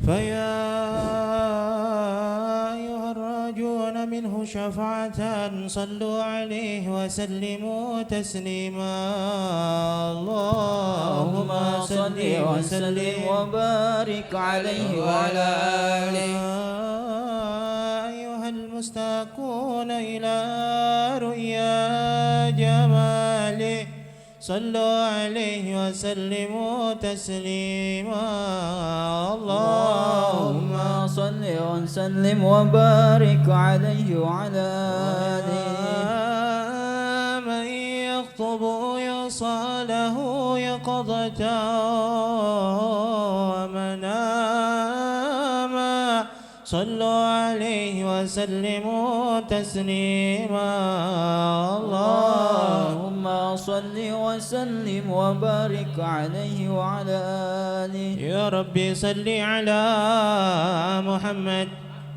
فيا أيها الراجون منه شفاعة صلوا عليه وسلموا تسليما. اللهم صل وسلم وبارك عليه وعلى آله. أيها المستاقون إلى رؤيا جماله صلوا عليه وسلموا تسليما. اللهم صل وسلم وبارك عليه وعلى آله. من يخطب يصاله يقظة ومناما صلوا عليه وسلموا تسليما. اللهم صل وسلم وبارك عليه وعلى آله. يا ربي صل على محمد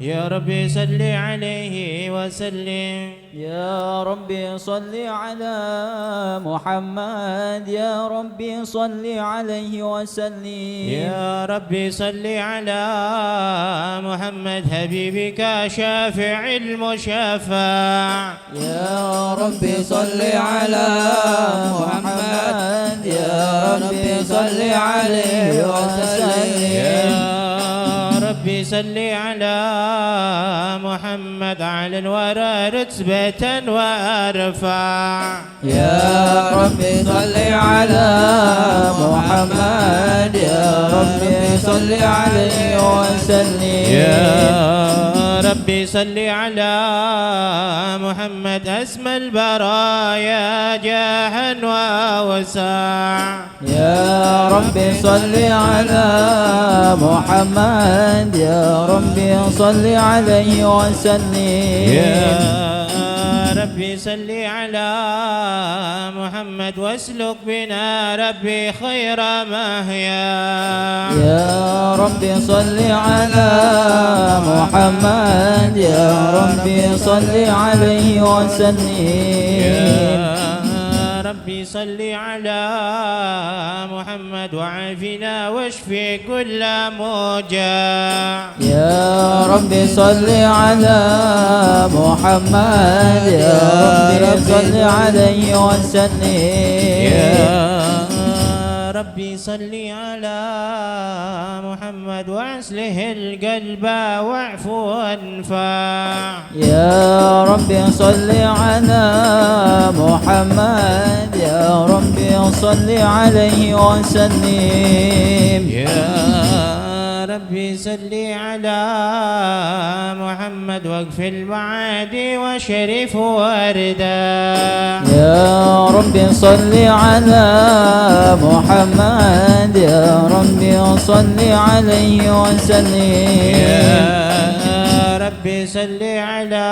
يا ربي صل عليه وسلم. يا ربي صل على محمد يا ربي صل عليه وسلم. يا ربي صل على محمد حبيبك شافع المشفع. يا ربي صل على محمد يا ربي صل عليه وسلم. يا ربي صل على محمد على الورى رتبة وأرفع. يا ربي صل على محمد يا ربي صل عليه وسلم. يا ربي صل على محمد أسمى البرايا جاها ووسع. يا ربي صل على محمد يا ربي صل عليه وسلم. يا ربي صل على محمد واسلك بنا ربي خير مهيا. يا ربي صل على محمد يا ربي صل عليه وسلم. يا ربي صل على محمد وعافنا واشفي كل موجع. يا ربي صل على محمد يا ربي صل عليه وسلم. يا ربي صل على محمد واصلح القلب واعف وانفع. يا ربي صل على محمد يا ربي صل عليه وسلم. يا ربي صل على محمد واقف المعادي وشرف وردا. يا ربي صل على محمد يا ربي صل عليه وسلم. يا ربي صل على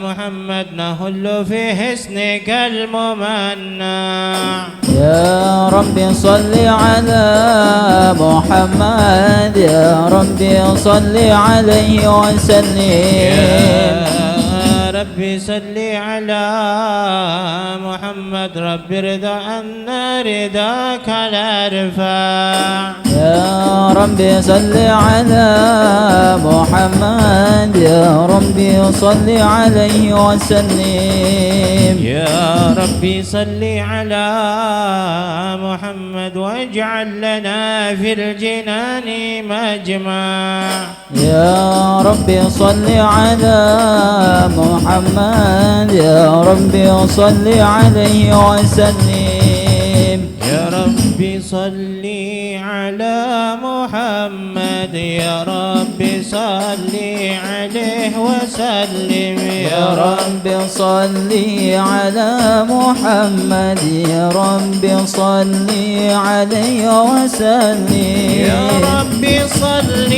محمد نهل في حسنك الممنع. يا ربي صل على محمد يا ربي صل عليه وسلم. يا ربي صل على محمد رب ارضى أن رضاك الأرفع. يا ربي صل على محمد يا ربي صل عليه وسلم. يا ربي صل على محمد واجعل لنا في الجنان مجمع. يا ربي صل على محمد يا ربي صل عليه وسلم. يا ربي صل على محمد يا ربي صل عليه وسلم. يا ربي صل على محمد يا ربي صل عليه وسلم. يا ربي صل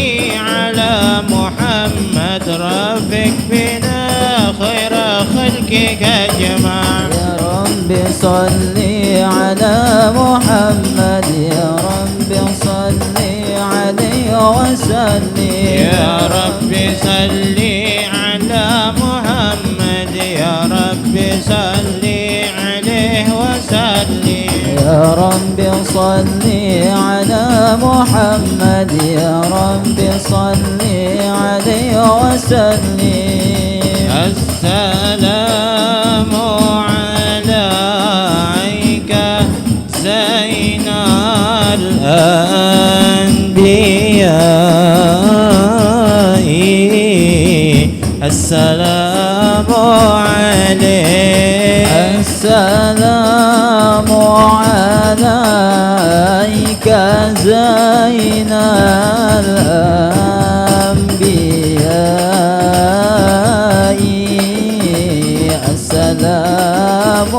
على محمد رفق بنا خير خلقك أجمع. يا ربي صل على محمد يا ربي صل عليه وسلم. يا ربي صل على محمد يا ربي صل عليه وسلم. يا رب صل على محمد يا رب صل عليه وسلم السلام عليك زين الأنبياء السلام عليك السلام عليك زين الأنبياء السلام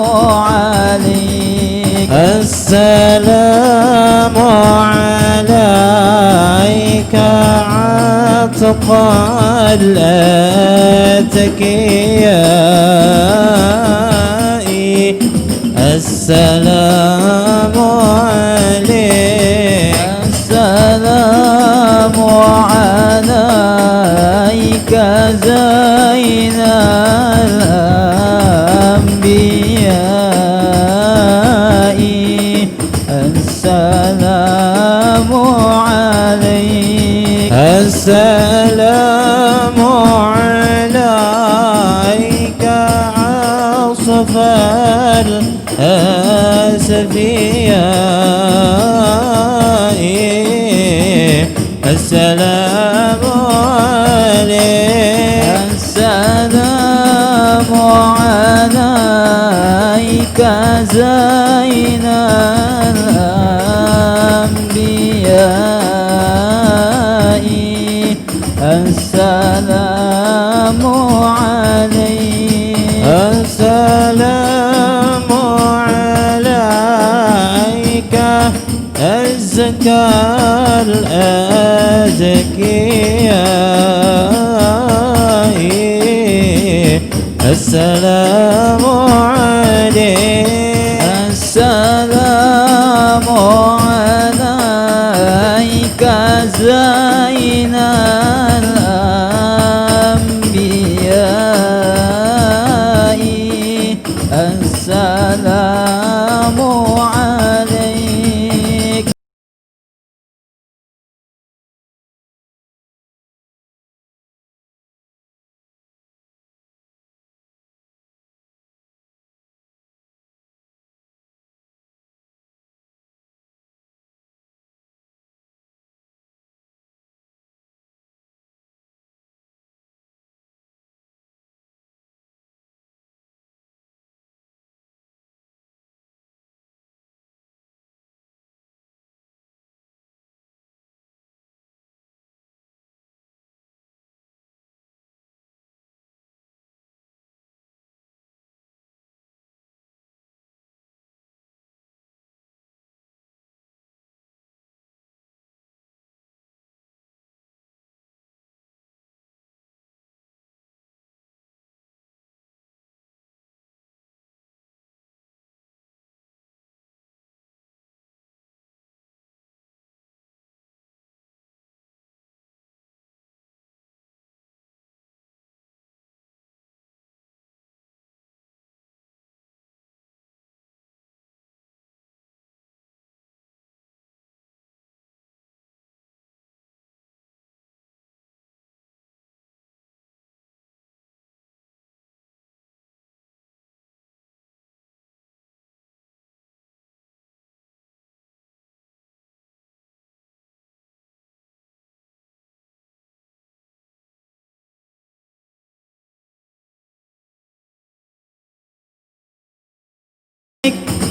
عليك السلام عليك عتق الأتقياء السلام عليك السلام عليك زين الأنبياء السلام عليك السلام عليك عصف الأسفياء السلام عليك السلام عليك زين الأنبياء السلام عليك السلام عليك أزكى الأزكياء السلام عليك السلام عليك زين الأنبياء السلام عليك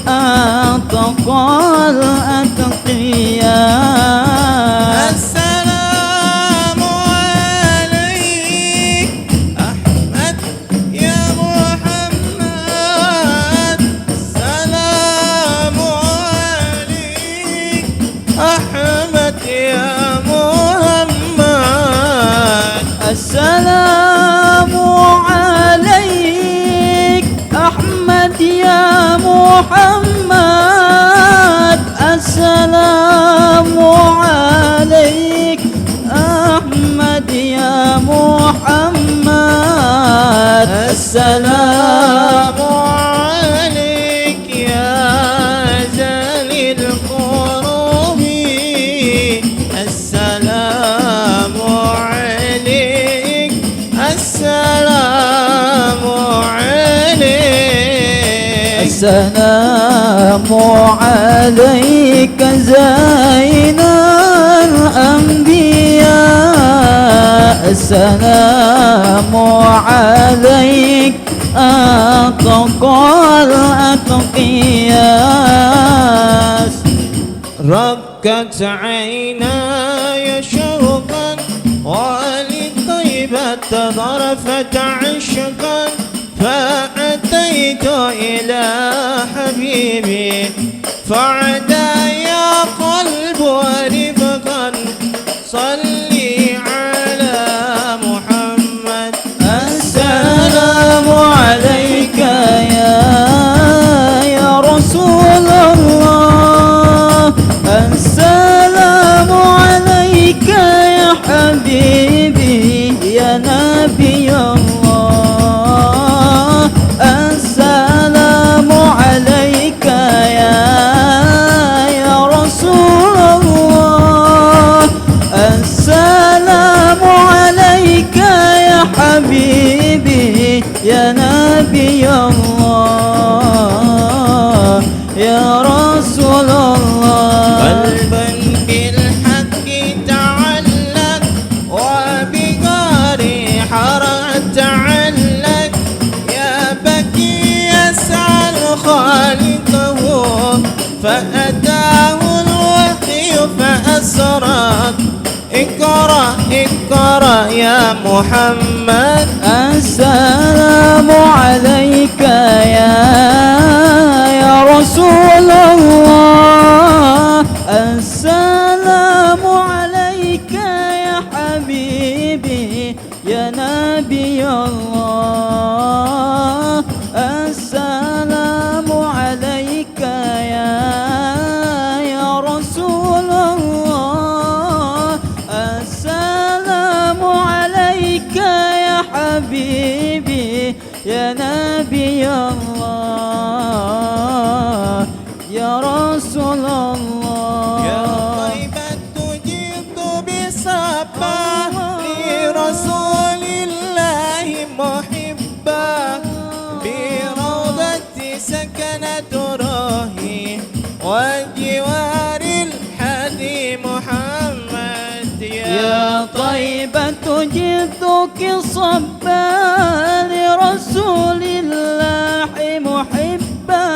أتقى الأتقياء السلام عليك أحمد يا محمد السلام عليك أحمد يا محمد السلام عليك أحمد يا محمد السلام عليك أحمد يا محمد السلام عليك يا زين السلام عليك زين الأنبياء السلام عليك أتقى الأتقياء ركت عيناي شوقا ولطيبة ظرفت عشقا فأتيت إلى حبيبي فعدا يا قلب ورفقا صلي على محمد السلام عليك يا رسول الله السلام عليك يا حبيبي يا نبي الله السلام عليك يا رسول الله السلام عليك يا حبيبي يا نبي الله يا رسول الله قلبا بالحق تعلق وبغار حرى تعلق يا بكي يسأل خالقه فأتاه الوحي فأسرق اقرأ اقرأ يا محمد السلام عليك يا رسول الله السلام عليك يا حبيبي يا نبي الله السلام عليك يا رسول الله السلام عليك يا حبيبي يا نبي الله يا رسول الله يا طيبة جئت بصبا لرسول الله محبا بروضة سكنت روحي وجوار الحدي محمد يا طيبة جئتك صبا لرسول الله محبا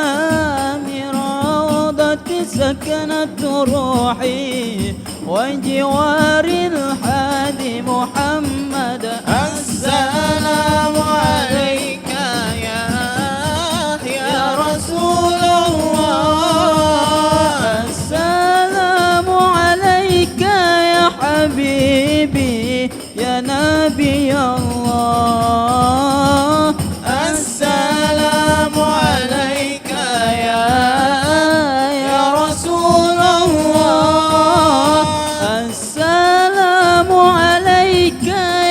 بروضة سكنت روحي وجوار الحادي محمد السلام عليك يا رسول الله السلام عليك يا حبيبي يا نبي الله السلام عليك يا رسول الله السلام عليك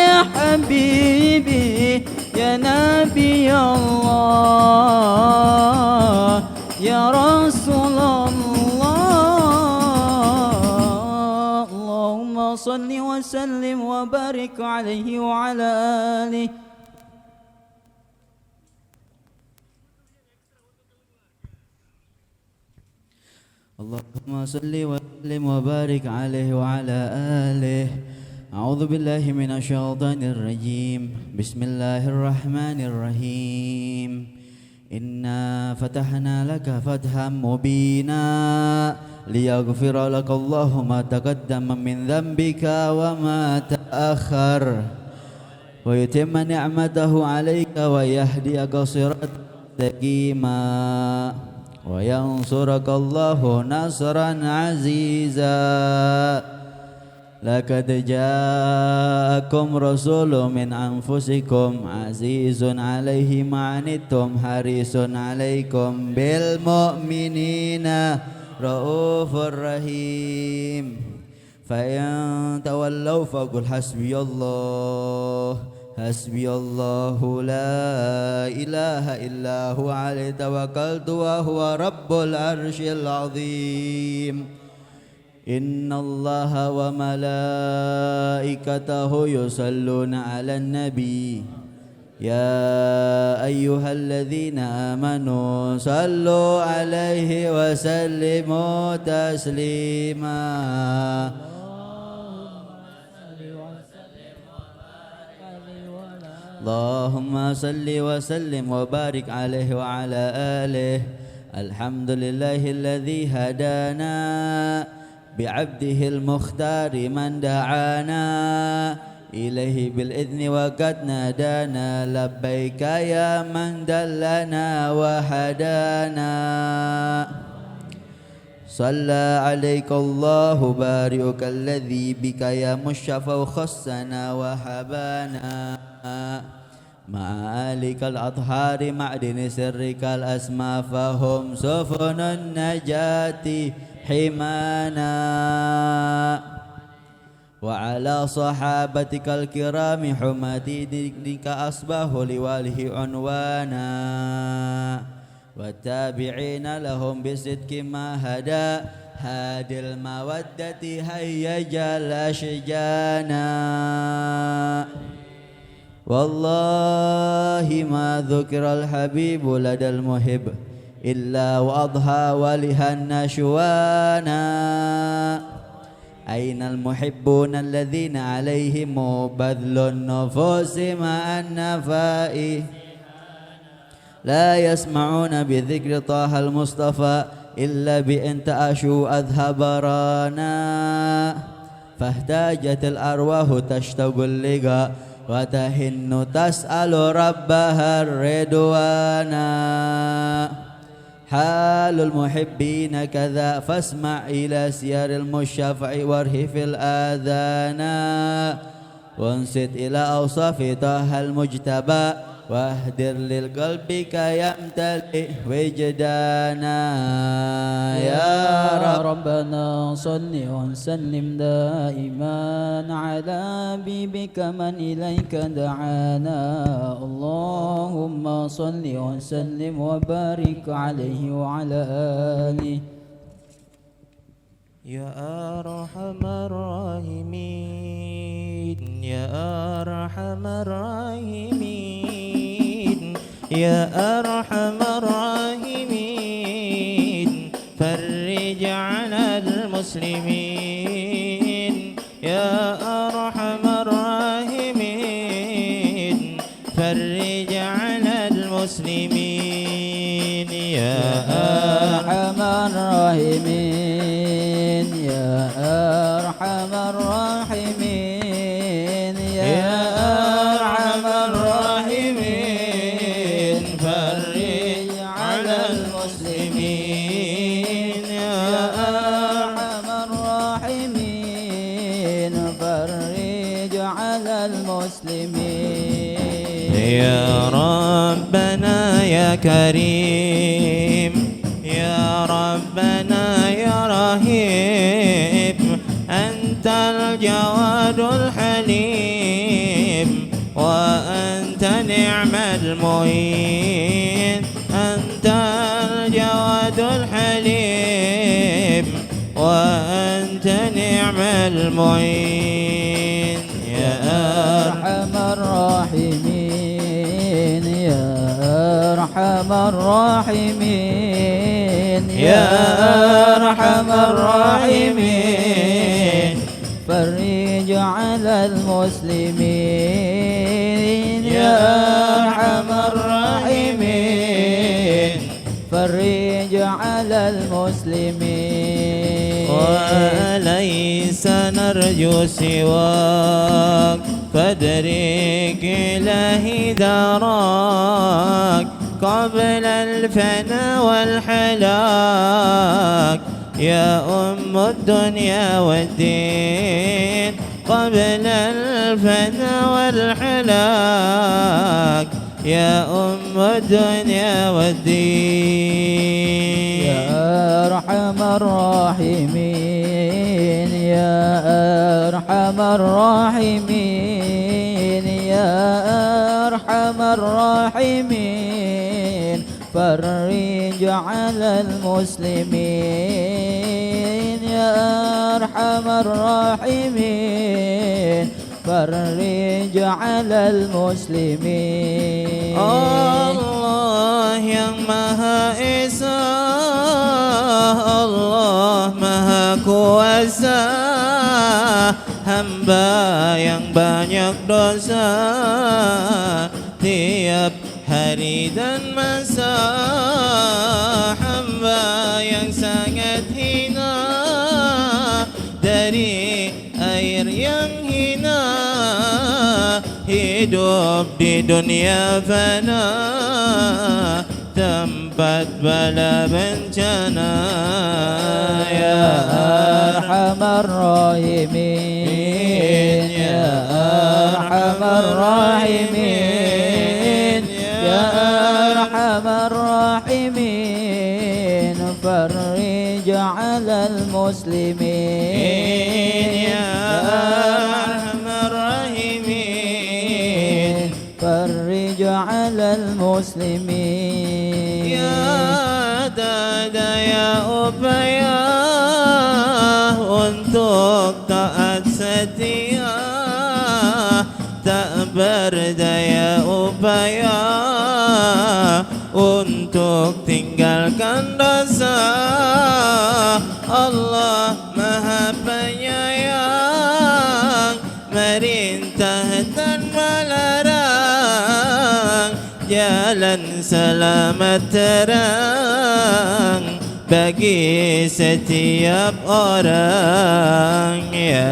يا حبيبي يا نبي الله يا رسول الله اللهم صل وسلم وبارك عليه وعلى آله اللهم صل وسلم وبارك عليه وعلى آله أعوذ بالله من الشيطان الرجيم بسم الله الرحمن الرحيم إنا فتحنا لك فتحا مبينا ليغفر لك الله ما تقدم من ذنبك وما تأخر ويتم نعمته عليك ويهديك صراطا مستقيما وينصرك الله نصرا عزيزا لقد جاءكم رسول من أنفسكم عزيز عليه ما عنتم حريص عليكم بالمؤمنين رؤوف رحيم فإن تولوا فقل حسبي الله لا إله إلا هو عليه توكلت وهو رب العرش العظيم إن الله وملائكته يصلون على النبي يا أيها الذين آمنوا صلوا عليه وسلموا تسليما اللهم صل وسلم وبارك عليه وعلى آله الحمد لله الذي هدانا بعبده المختار من دعانا إليه بالإذن وقد نادانا لبيك يا من دلنا وهدانا صلى عليك الله بارئك الذي بك يا مشفى خصنا وهبانا مع آلك الأطهار معدن سرك الأسمى فهم سفن النجاة حمانا وعلى صحابتك الكرام حماة دينك أصبح لواله عنوانا والتابعين لهم بصدق ما هادي المودة هيج الأشجانا والله ما ذكر الحبيب لدى المحب إلا وأضحى ولها النشوانا أين المحبون الذين عليهم بذل النفوس مع النفاء لا يسمعون بذكر طه المصطفى إلا بأن تعشوا أذهب رانا فاحتاجت الأرواح تشتاق اللقاء وتهن تسأل ربها الرضوانا حال المحبين كذا فاسمع إلى سير المشفع وارهف الآذان وانصت إلى أوصاف طه المجتبى واهدر للقلب كيمتلئ وجدانا يا ربنا صل وسلم دائما على حبيبك من إليك دعانا اللهم صل وسلم وبارك عليه وعلى آله يا أرحم الراحمين يا أرحم الراحمين يا أرحم الراحمين فرج على المسلمين يا أرحم الراحمين فرج على المسلمين يا أرحم الراحمين يا أرحم الراحمين يا أرحم الراحمين فرج على المسلمين يا أرحم الراحمين فرج على المسلمين يا ربنا يا كريم يا ربنا يا رهيب أنت الجواد الحليم وأنت نعم المعين أنت الجواد الحليم وأنت نعم المعين يا أرحم الراحمين يا أرحم الراحمين يا أرحم الراحمين فرج على المسلمين يا أرحم الراحمين فرج على المسلمين وليس نرجو سواك فادرك إلهي دراك قبل الفنا والحلاك يا أم الدنيا والدين قبل الفنا والحلاك يا أم الدنيا والدين يا أرحم الراحمين يا أرحم الراحمين يا أرحم الراحمين فرج على المسلمين يا أرحم الراحمين فرج على المسلمين. Allah yang Maha Esa, Allah Maha Kuasa, hamba yang banyak dosa tiap hari dan masa, hamba yang sangat hina dari air yang hina, hidup di dunia fana tempat bala bencana. Ya Arhamar Rahimin, Ya Arhamar Rahimin, Ya Arhamar Rahimin, farij 'alal muslimin. Ya Arhamar Rahimin, farij 'alal muslimin. Ya dada ya upaya untuk taat setia, tak berdaya upaya untuk tinggalkan dosa. Allah Maha Penyayang, merintah dan melarang, jalan selamat terang bagi setiap orang. Ya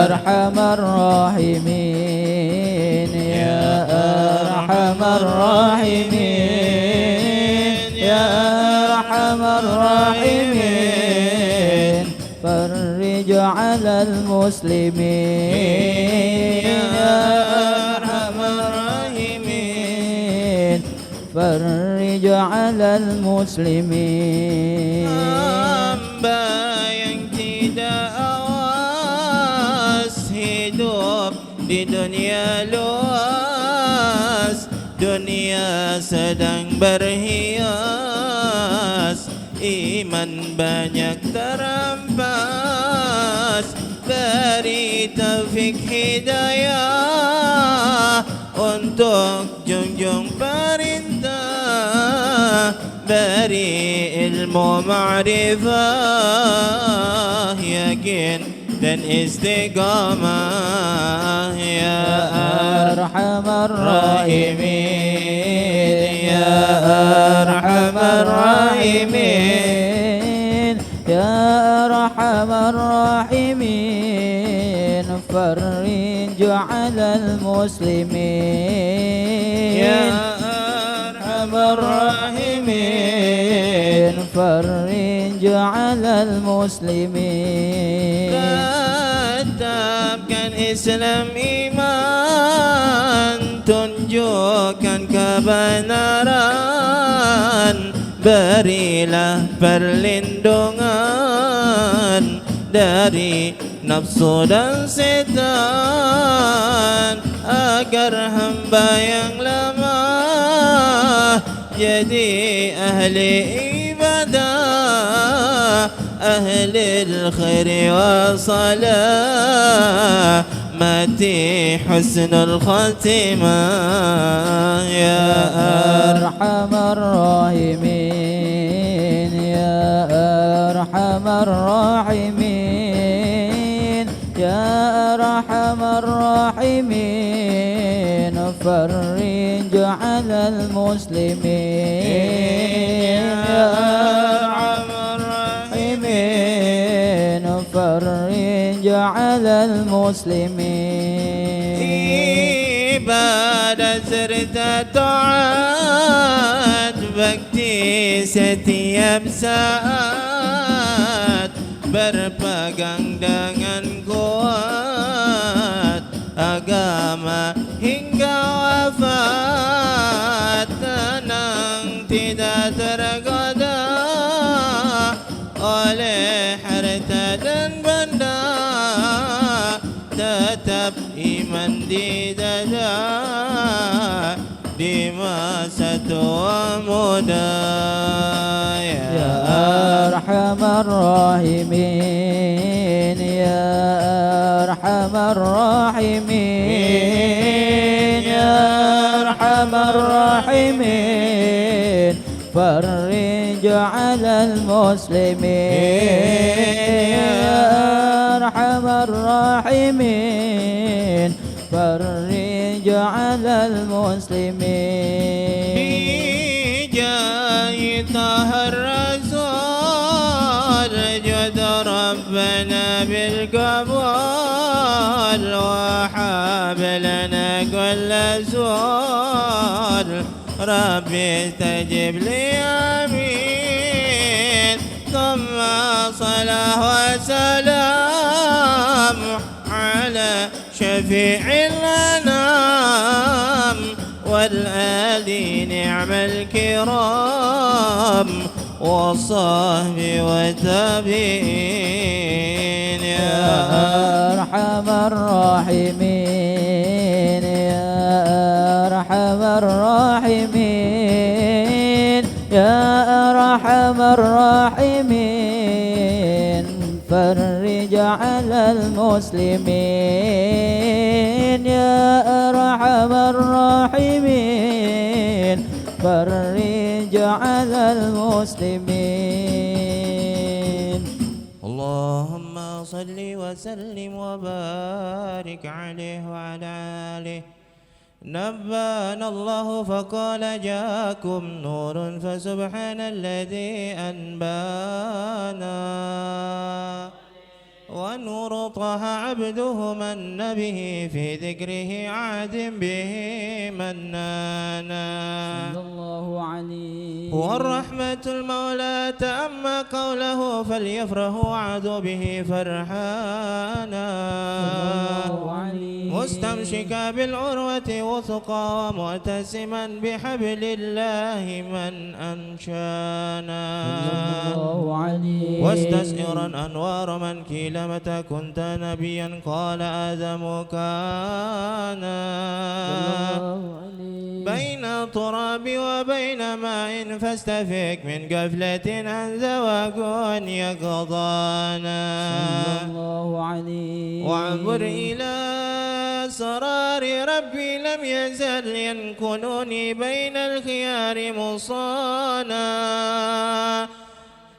Arhamar Rahimin, Ya Arhamar Rahimin, Ya Arhamar Rahimin, farij 'alal muslimin. Ya Arhamar Rahimin, farij 'alal muslimin. Hamba yang tidak awas hidup di dunia luas, dunia sedang berhias, iman banyak terampas, beri taufik hidayah untuk junjung perintah, beri ilmu ma'rifah, yakin dan istiqamah. Ya Arhamar Rahimin, Ya Arhamar Rahimin, Ya Arhamar Rahimin, farij 'alal muslimin. Ya Arhamar Rahimin, farij 'alal muslimin. tetapkan Islam iman, tunjukkan kebenaran, berilah perlindungan dari nafsu dan setan, agar hamba yang lemah jadi ahli ibadah, ahli al-khair wa salah, mati husnul khatimah. Ya Arhamar Rahimin, Ya Arhamar Rahimin, Ya Arhamar Rahimin, farij 'alal muslimin. Ya Arhamar Rahimin, farij 'alal muslimin. Ibadah serta taat, bakti setiap saat, berpegang dengan kuat agama hingga wafat, tenang tidak tergoda oleh harta dan benda, tetap iman di dada di masa tua muda. Ya Arhamar Rahimin, Ya Arhamar أرحم الراحمين يا أرحم الراحمين فرج على المسلمين يا أرحم الراحمين فرج على المسلمين بجاه طه الرسول جد ربنا بالقبول وحاب لنا كل سؤال ربي استجب لي آمين ثم صلاة وسلام على شفيع الأنام والآل نعم الكرام والصحب والتابعين يا أرحم الراحمين يا أرحم الراحمين يا أرحم الراحمين فرج على المسلمين يا أرحم الراحمين فرج على المسلمين اللهم صل وسلم وبارك عليه وعلى آله نبأنا الله فقال جاءكم نور فسبحان الذي أنبانا ونور طه عبده من به في ذكره عاد به منانا صلى الله عليه هو الرحمة المولى تأمى قوله فليفرحوا عادوا به فرحانا مستمسكا بالعروة وثقا ومعتسما بحبل الله من أنشانا واستسئرا أنوار من كيل متى كنت نبيا قال آدم كان بين التراب وبين ماء فاستفك من قفلة عن زواج يقضانا وعبر إلى سرار ربي لم يزل ينكنني بين الخيار مصانا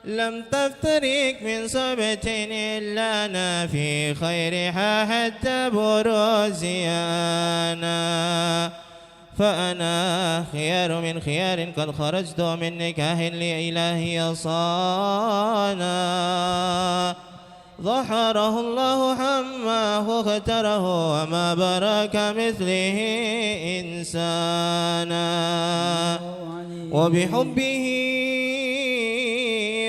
لم تفترق من صبت إلا أنا في خيرها حتى بروزيانا فأنا خيار من خيار قد خرجت من نكاه لإلهي صانا ظهره الله حماه اختره وما برك مثله إنسانا وبحبه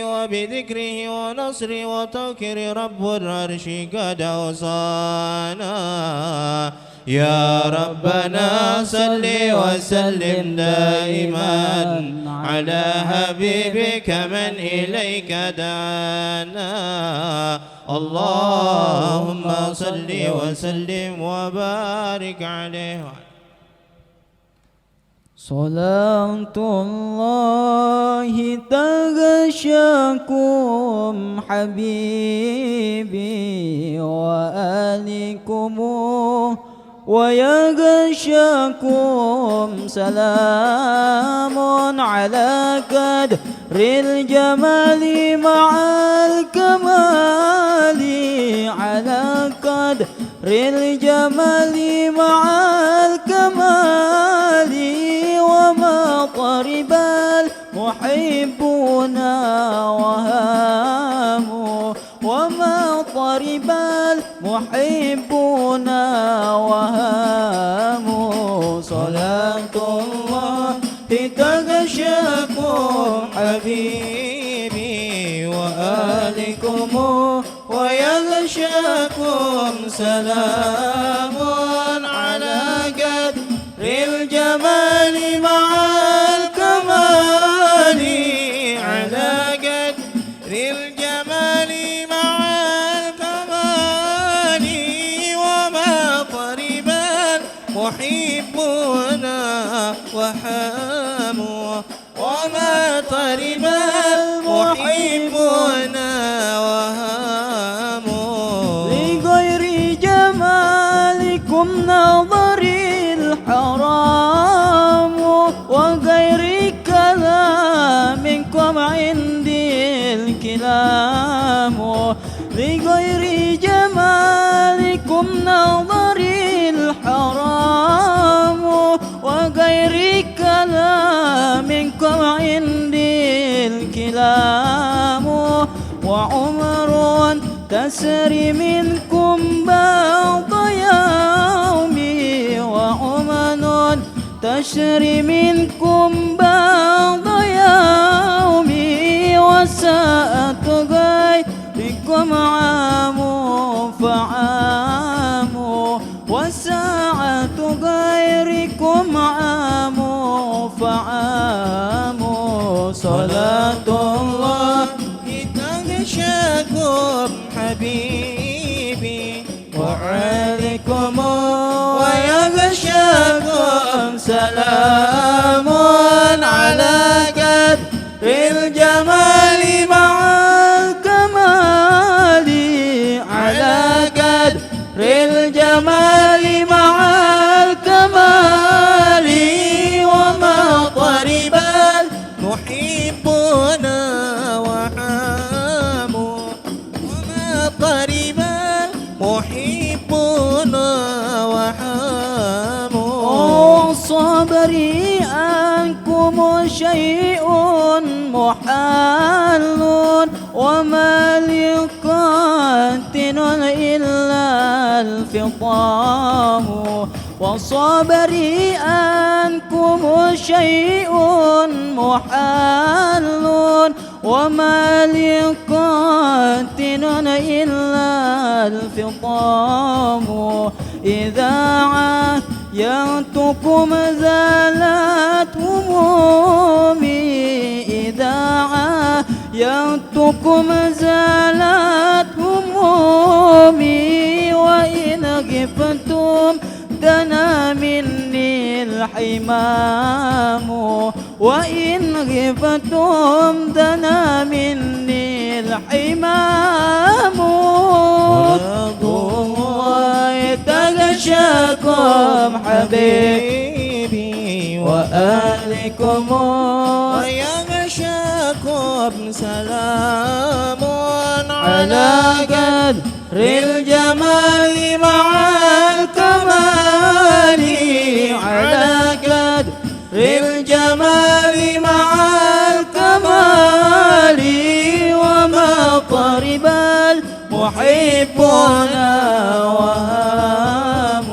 وبذكره ونصره وتوكر رب العرش قد أوصانا يا ربنا صل وسلم دائما على حبيبك من إليك دعانا اللهم صل وسلم وبارك عليه صلاة الله تغشاكم حبيبي وآلكم ويغشاكم سلام على قدر الجمال مع الكمال على قدر الجمال مع الكمال وما طرب المحبون وهاموا وما طرب المحبون وهاموا صلاة الله تغشاكم حبيبي وآلكم ويغشاكم سلام على قدر الجمال مع الكمال على قدر الجمال مع الكمال وما طرب المحبون وحاموا وما طرب المحبون وهاموا لغير جمال نظري الحرام وغير كلامكم عندي الكلام لغير جمالكم نظري الحرام وغير كلامكم عندي الكلام وعمر تسري منكم بعض يومي وعمر تشري منكم بعض يومي وساءة غيركم عام فعام وساعة غيركم عام فعام صلاة الله تغشاكم حبيبي وعليكم ويغشاكم سلام على قدر الجمال مع الكمال على قدر الجمال مع الكمال وما طرب محبنا وحام وما طرب محبنا وحام صبري عنكم شيء محال وما لقاتل إلا الفطام وصبري عنكم شيء محال وما لقاتل إلا الفطام إذا عاينتكم زالت همومي إذا عاينتكم زالت همومي وإن غبتم دنا مني الحمام وإن غبتم دنا مني الحمام الله تغشاكم حبيبي وأهلكم ويغشاكم سلام على قدر الجمال مع الكمال على قدر الجمال مع الكمال وما طرب المحبون وهام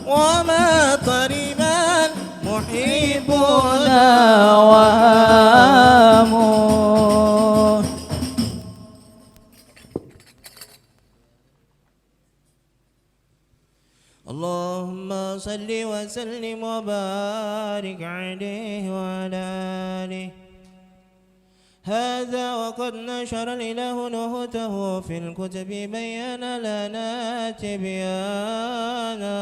وما طرب المحبون وهام اللهم صل وسلم وبارك عليه وعلى آله. هذا وقد نشر الإله نهته في الكتب بين لنا تبيانا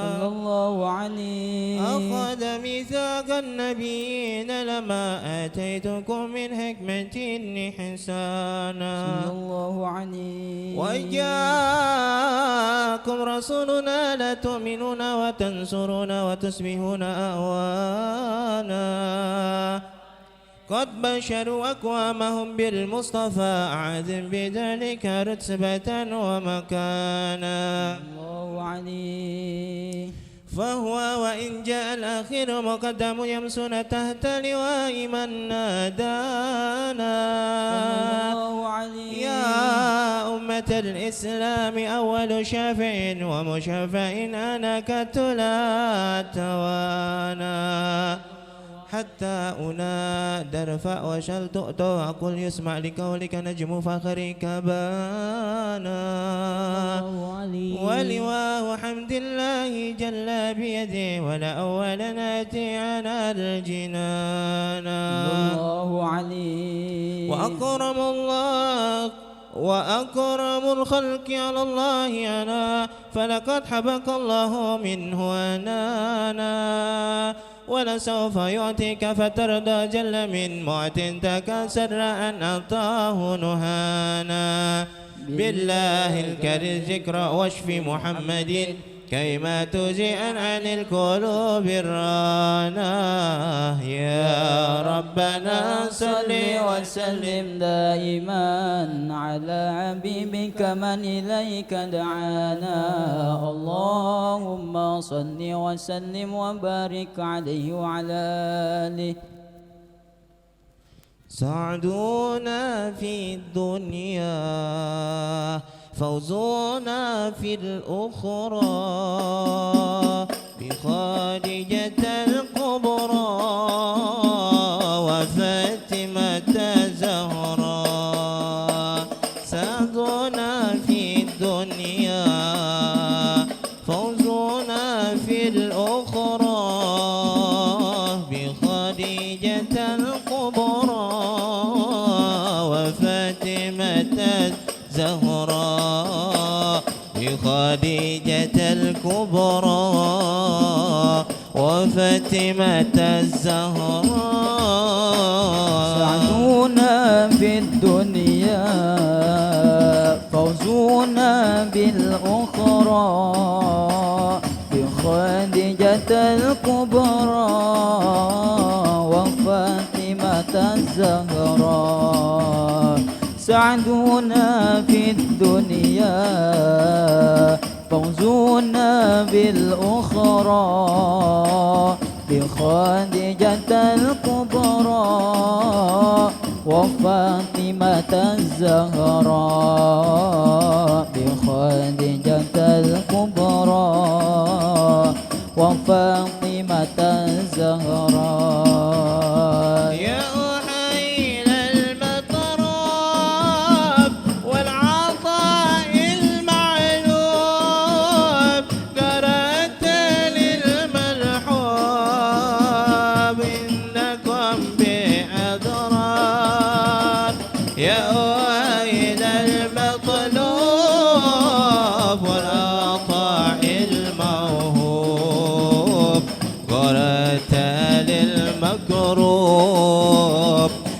صلى الله عليه أخذ ميثاق النبيين لما آتيتكم من حكمة إحسانا صلى الله عليه وجاءكم رسولنا لا تؤمنون وتنصرون وتصبحون أهوانا قد بشروا أقوامهم بالمصطفى أعظم بذلك رتبة ومكانا الله عليه فهو وإن جاء الآخر مقدم يمسون تحت لواء من نادانا صلى الله عليه يا أمة الإسلام أول شافع ومشفع أنا كتلا توانا حتى أناد ارفع وشل تؤتى وقل يسمع لقولك نجم فخرك بانا ولواه حمد الله جل بيده ولا أول ناتي على الجنان الله عليه وأكرم الخلق على الله أنا فلقد حبك الله منه أنانا ولسوف يعطيك فترضى جل من معت تكسر أن أعطاه نهانا بالله الكريم ذكر واشف محمد كيما تجيئا عن القلوب الرانا يا ربنا صل وسلم دائما على حبيبك من إليك دعانا اللهم صل وسلم وبارك عليه وعلى آله. سعدنا في الدنيا فوزنا في الأخرى بخادجة الكبرى وفاطمة الزهراء. سعدنا في الدنيا فوزنا في الأخرى بخادجة الكبرى وفاطمة الزهراء بخديجة الكبرى وفاطمة الزهراء. سعدنا في الدنيا فوزنا بالأخرى بخديجة الكبرى وفاطمة الزهراء. سعدنا في الدنيا فوزنا بالأخرى بخديجة الكبرى وفاطمة الزهراء بخديجة الكبرى وفاطمة الزهراء. يا أحيل المطراب والعطاء المعلوم قرأت للملحوم إنكم بأضرار. يا أحيل المطلوب والعطاء الموهوب قرأت للمكروب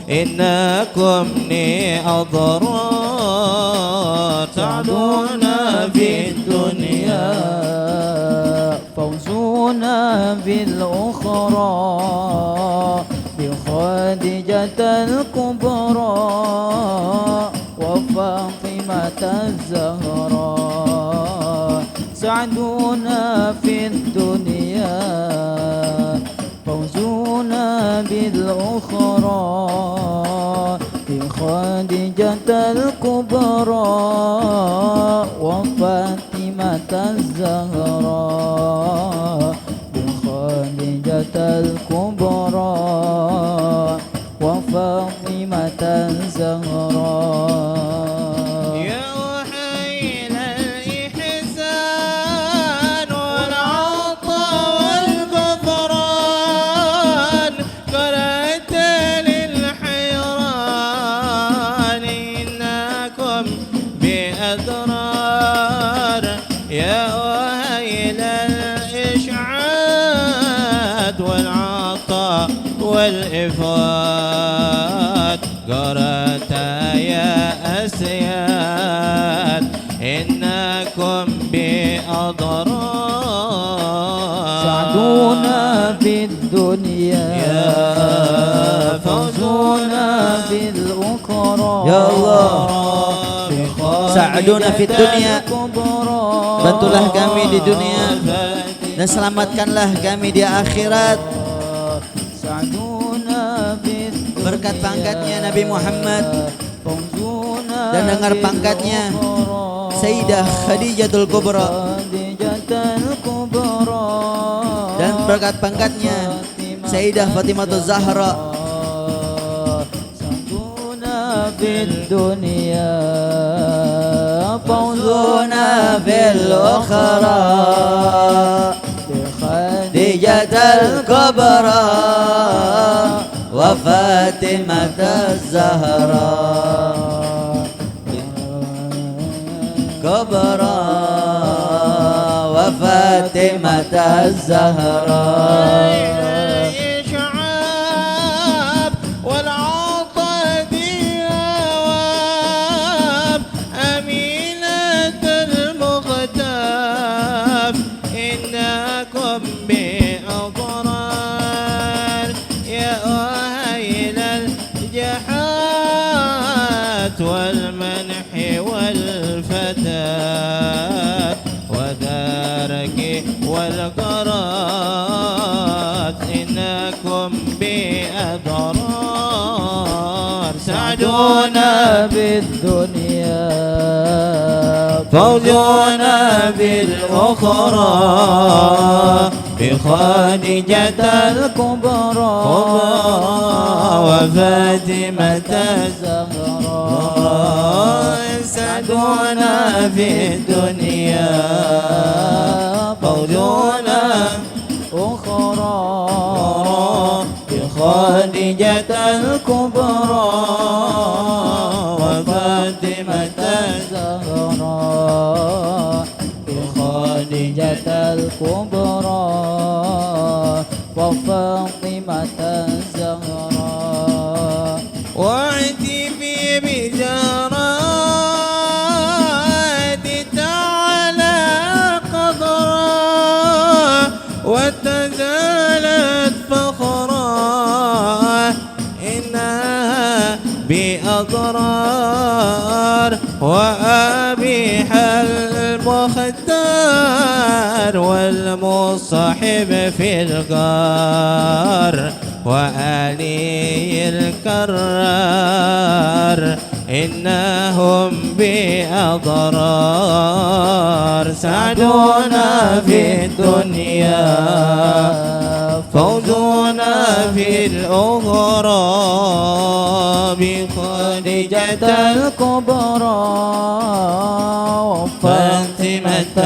إنكم أضرار. سعدنا في الدنيا فوزنا بالأخرى بخديجة الكبرى وفاطمة الزهراء. سعدنا في الدنيا فوزنا بالأخرى بخديجة الكبرى وفاطمة الزهراء بخديجة الكبرى وفاطمة الزهراء. يا أحيل الإحسان والعطاء والغفران قرأت للحيران إنكم بأضرار. يا أحيل الإشعاد والعطاء والإفاد قرأت يا أسياد إنكم بأضرار. سعدونا في الدنيا فوزونا بالأخرى. Ya Allah, sa'aduna fid dunya, bantulah kami di dunia dan selamatkanlah kami di akhirat. Berkat pangkatnya Nabi Muhammad dan dengar pangkatnya Sayyidah Khadijatul Kubra dan berkat pangkatnya Sayyidah Fatimah Zahra. في الدنيا فوزنا في الأخرى بخديجة الكبرى وفاطمة الزهراء كبرى وفاطمة الزهراء. بأضرار يا أهيل الجحات والمنح والفتات ودارك والقرات إنكم بأضرار سعدونا بالدنيا فوزنا بالأخرى بخادجة الكبرى وفاتمة الزهراء سعدونا في الدنيا فوزنا أخرى بخادجة الكبرى وفاتمة الزهراء بخادجة الكبرى وفاطمة الزهراء واعتفي بزهرات تعالى قدرا وتزالت فخرا إنها بأضرار وأبيح المختار والمصاحب في الغار وآلي الكرار إنهم بأضرار سعدونا في الدنيا فوزنا في الأخرى بخادجة الكبرى وفاطمة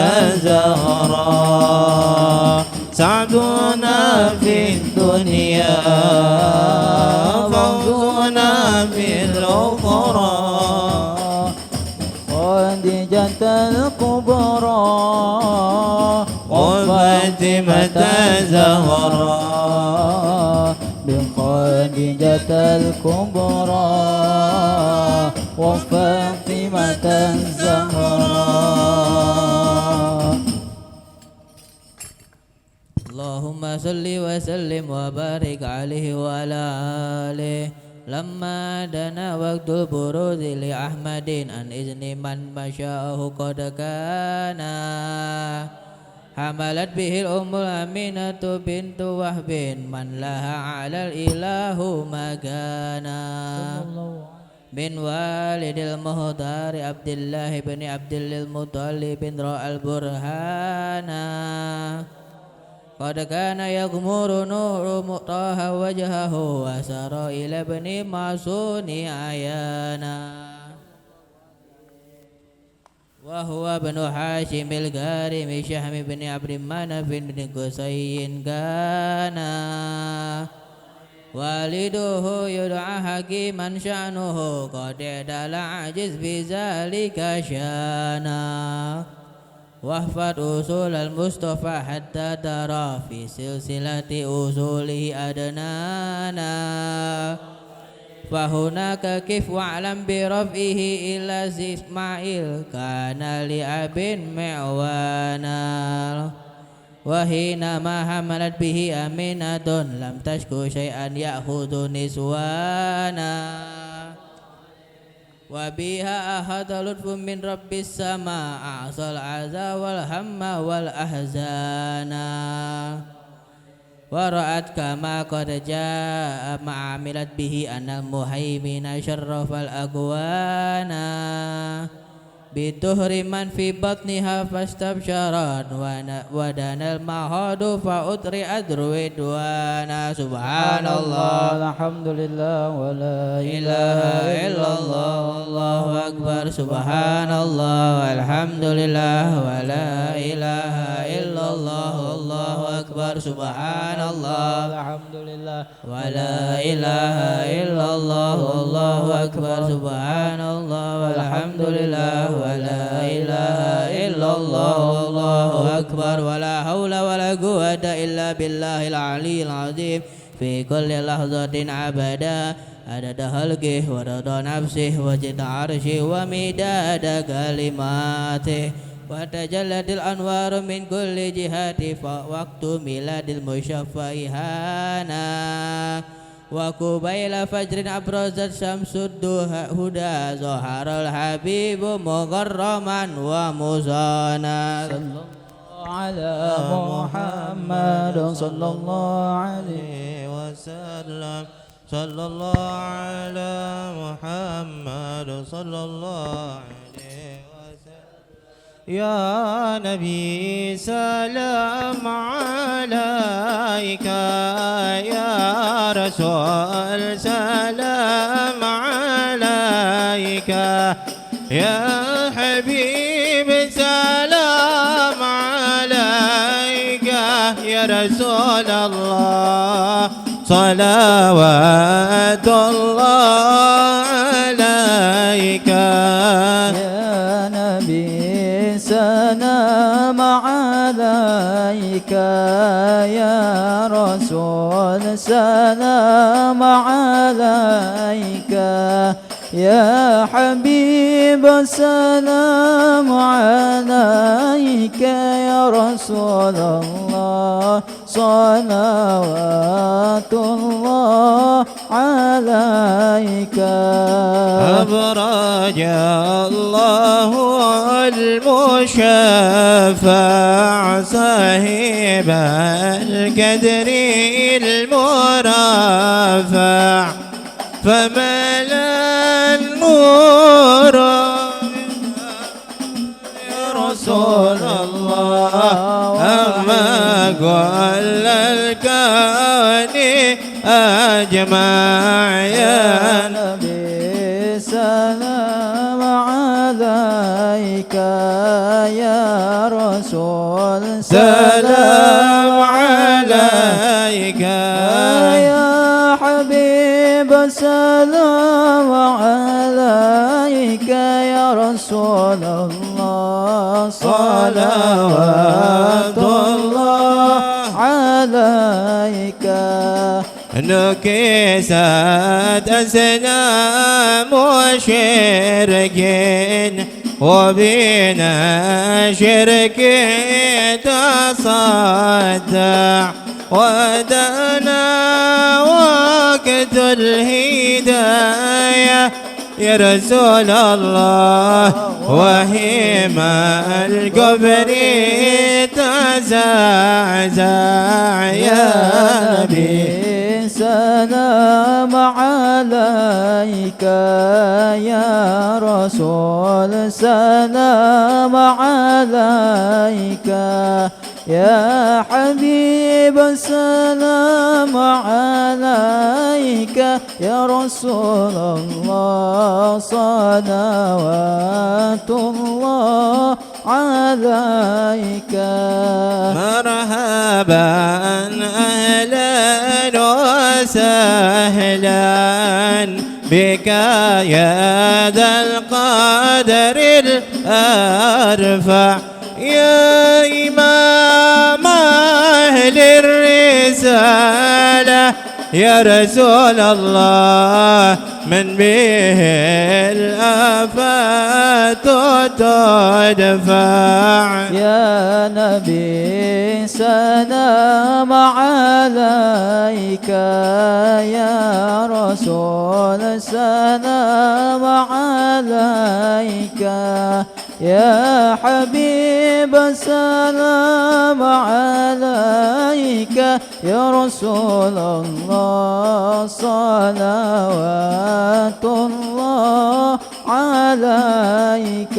الزهراء سعدنا في الدنيا فوزنا في الأخرى خادجة الكبرى وفاطمة الزهراء بخادجة الكبرى وفاطمة الزهراء. اللهم صل وسلم وبارك عليه وعلى آله. لما دنا وقت البروز لأحمد عن إذن من مشاءه قد كان حملت به الأم الأمينة بنت وهب من لها على الإله مكانا من والد المختار عبد الله بن عبد المطلب رأى البرهان قد كان يغمر نور طه وجهه وسار إلى ابن معصون عيانا وهو ابن حاشم الكارم شهم بن عبد مناف بن قصي كان والده يدعى حكيما شأنه قد اعدل عجز بذلك شانا واحفظ أصول المصطفى حتى ترى في سلسلة أصوله أدنانا فهناك كيف واعلم برفعه إلى إسماعيل كان لأب معوانا وحينما حملت به أمينة لم تشكو شيئا يأخذ نسوانا وبها أحد لطف من رب السماء أعصى العزا والهم والأحزان ورأت كما قد جاء ما عملت به أن المهيمن شرف الأكوان بطهر من في بطنها فاستبشرت ودنا المهاد فأطرئت رضوانا سبحان الله الحمد لله ولا إله إلا الله الله أكبر سبحان الله والحمد لله ولا إله إلا الله الله أكبر سبحان الله الحمد لله ولا إله إلا الله الله أكبر سبحان الله والحمد لله ولا إله إلا الله الله أكبر ولا حول ولا قوة إلا بالله العلي العظيم في كل لحظة عبدا عدد خلقه ورضا نفسه وجد عرشه ومداد كلماته وتجلت الأنوار من كل جهة فوقت ميلاد المشفع هانا وقبيل فجر أبرزت شمس الهدى ظهر الحبيب مغرما ومزانا على محمد صلى الله عليه وسلم صلى الله على محمد صلى الله عليه وسلم يا نبي سلام عليك يا رسول سلام عليك يا حبيب سلام عليك يا رسول الله صلوات الله عليك يا نبي سلام عليك يا رسول سلام عليك يا حبيب سلام عليك يا رسول الله صلوات الله عليك أبرج الله المشفع صاحب القدر المرفع فملا النور يا رسول الله أما كل الكون أجمع يا نبي سلام عليك يا رسول سلام عليك يا حبيب سلام عليك يا رسول الله صلوات الله عليك نكست أسلام شرك وبنا شرك تصدع ودنا وقت الهداية يا رسول الله وهما الكفر تزعزع يا نبي سلام عليك يا رسول سلام عليك يا حبيب سلام عليك يا رسول الله صلوات الله عليك مرحبا أهلا وسهلا بك يا ذا القدر الأرفع يا إمام أهل الرسالة يا رسول الله من به الآفات تدفع يا نبي سلام عليك يا رسول سلام عليك يا حبيب سلام عليك يا رسول الله صلوات الله عليك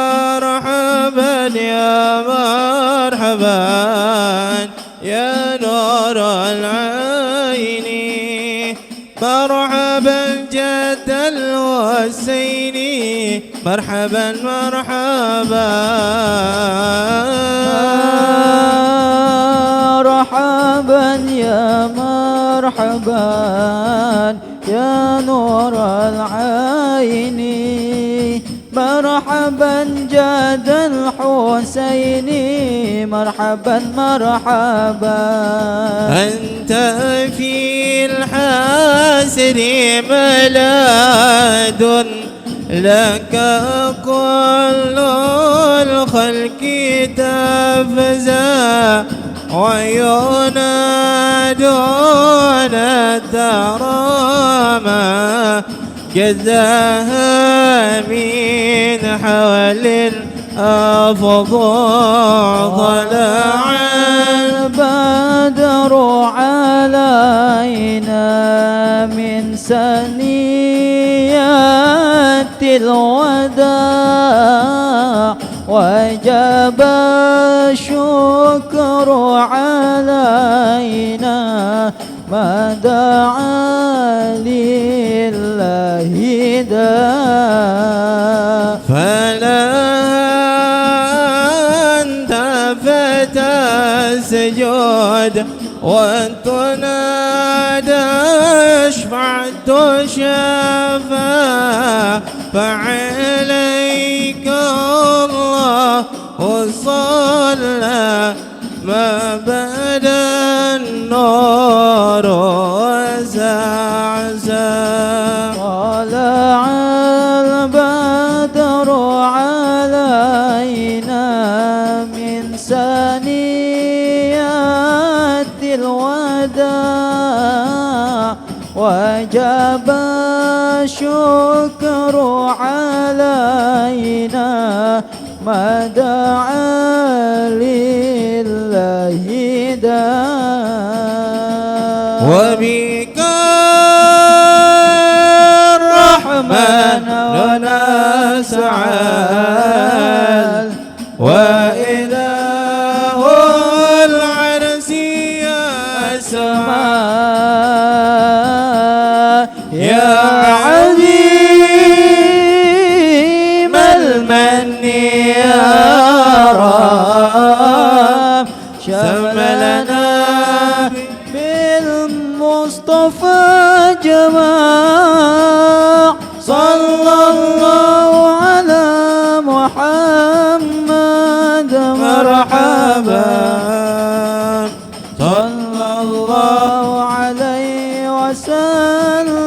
مرحبا يا مرحبا يا نور العين مرحبا جد الحسين مرحبا مرحبا مرحبا يا مرحبا يا نور العين مرحبا جد الحسين مرحبا مرحبا أنت في الحاسر ميلاد لك كل الخلق تفزع وينادون الترامى جزاها من حول الأفضل طلع البدر علينا من سنيات الوداع وجب الشكر علينا ما دعا لله داع فلا أنت فتسجد وتنادى اشفع تشفع فعليك الله صلى ما بدا النور وزعزع طلع البدر علينا من سنيات الوداع وجب الشكر علينا ما دعا لله داع وبك الرحمن نسعى وإله العرش يسمع يا عظيم المن يا رب شملنا بالمصطفى جماع صلى الله على محمد مرحبا صلى الله عليه وسلم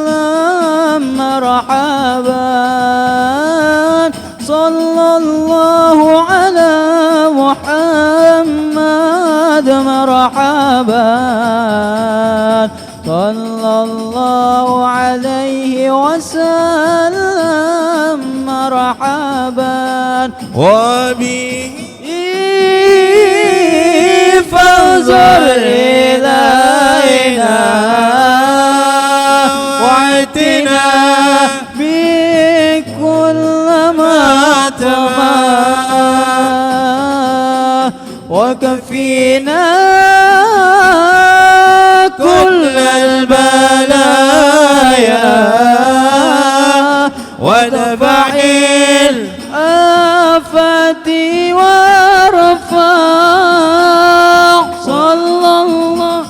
مرحبا صلى الله على محمد مرحبا صلى الله عليه وسلم مرحبا وبه فانظر إلينا واعتنا بكل ما تمام وكفينا كل البلايا ودفع الآفات ورفع صلى الله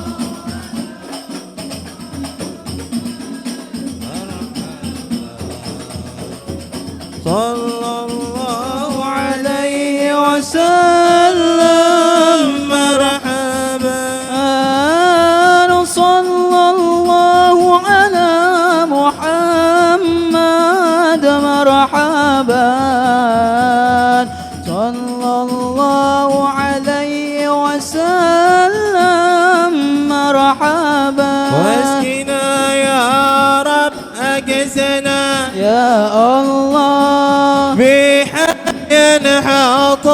صلى الله عليه وسلم مرحبا صلى الله على محمد مرحبا صلى الله عليه وسلم مرحبا واسقنا يا رب أكسنا يا الله بحي حاط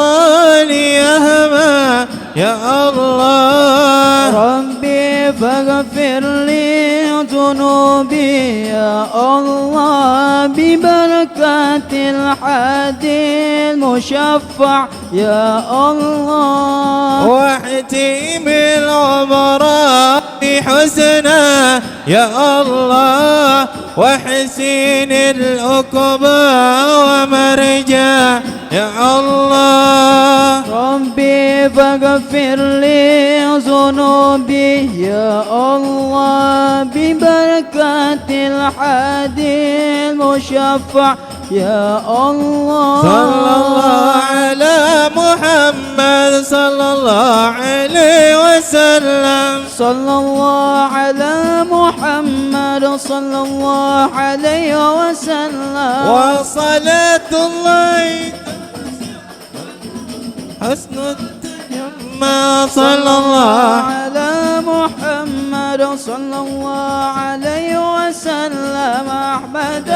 اليهما يا الله ربي فاغفر لي ذنوبي يا الله ببركة الحادي المشفع يا الله واحتم العمر بحسنا يا الله وحسين العقبى ومرجع يا الله ربي فاغفر لي ذنوبي يا الله ببركة الحادي المشفع يا الله صلى الله على محمد صلى الله عليه وسلم صلى الله على محمد صلى الله عليه وسلم وصلاة الله حسن التجمع صلى الله على محمد صلى الله عليه وسلم أحمد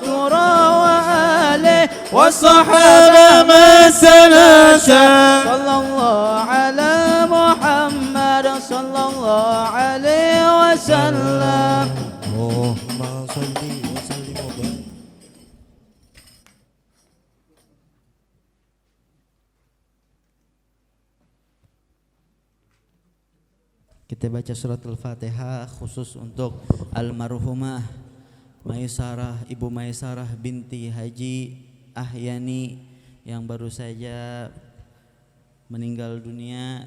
ترى وآله والصحابة ما سنشا صلى الله على محمد صلى الله عليه وسلم اللهم صل وسلم وبارك. Kita baca surat Al-Fatihah khusus untuk almarhumah Maisarah, Ibu Maisarah binti Haji Ahyani yang baru saja meninggal dunia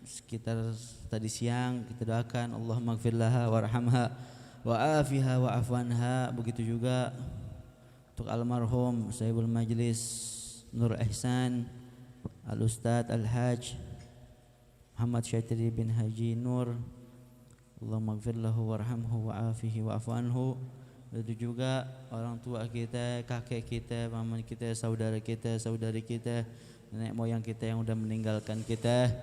sekitar tadi siang. Kita doakan Allahumma ighfir laha warhamha wa afiha wa afwanha. Begitu juga untuk almarhum Sahibul Majlis Nur Ihsan Al-Ustadz Al-Hajj Muhammad Syatiri bin Haji Nur, Allahumma ighfir lahu warhamhu wa afihi wa afu anhu. Itu juga orang tua kita, kakek kita, paman kita, saudara kita, saudari kita, nenek moyang kita yang sudah meninggalkan kita.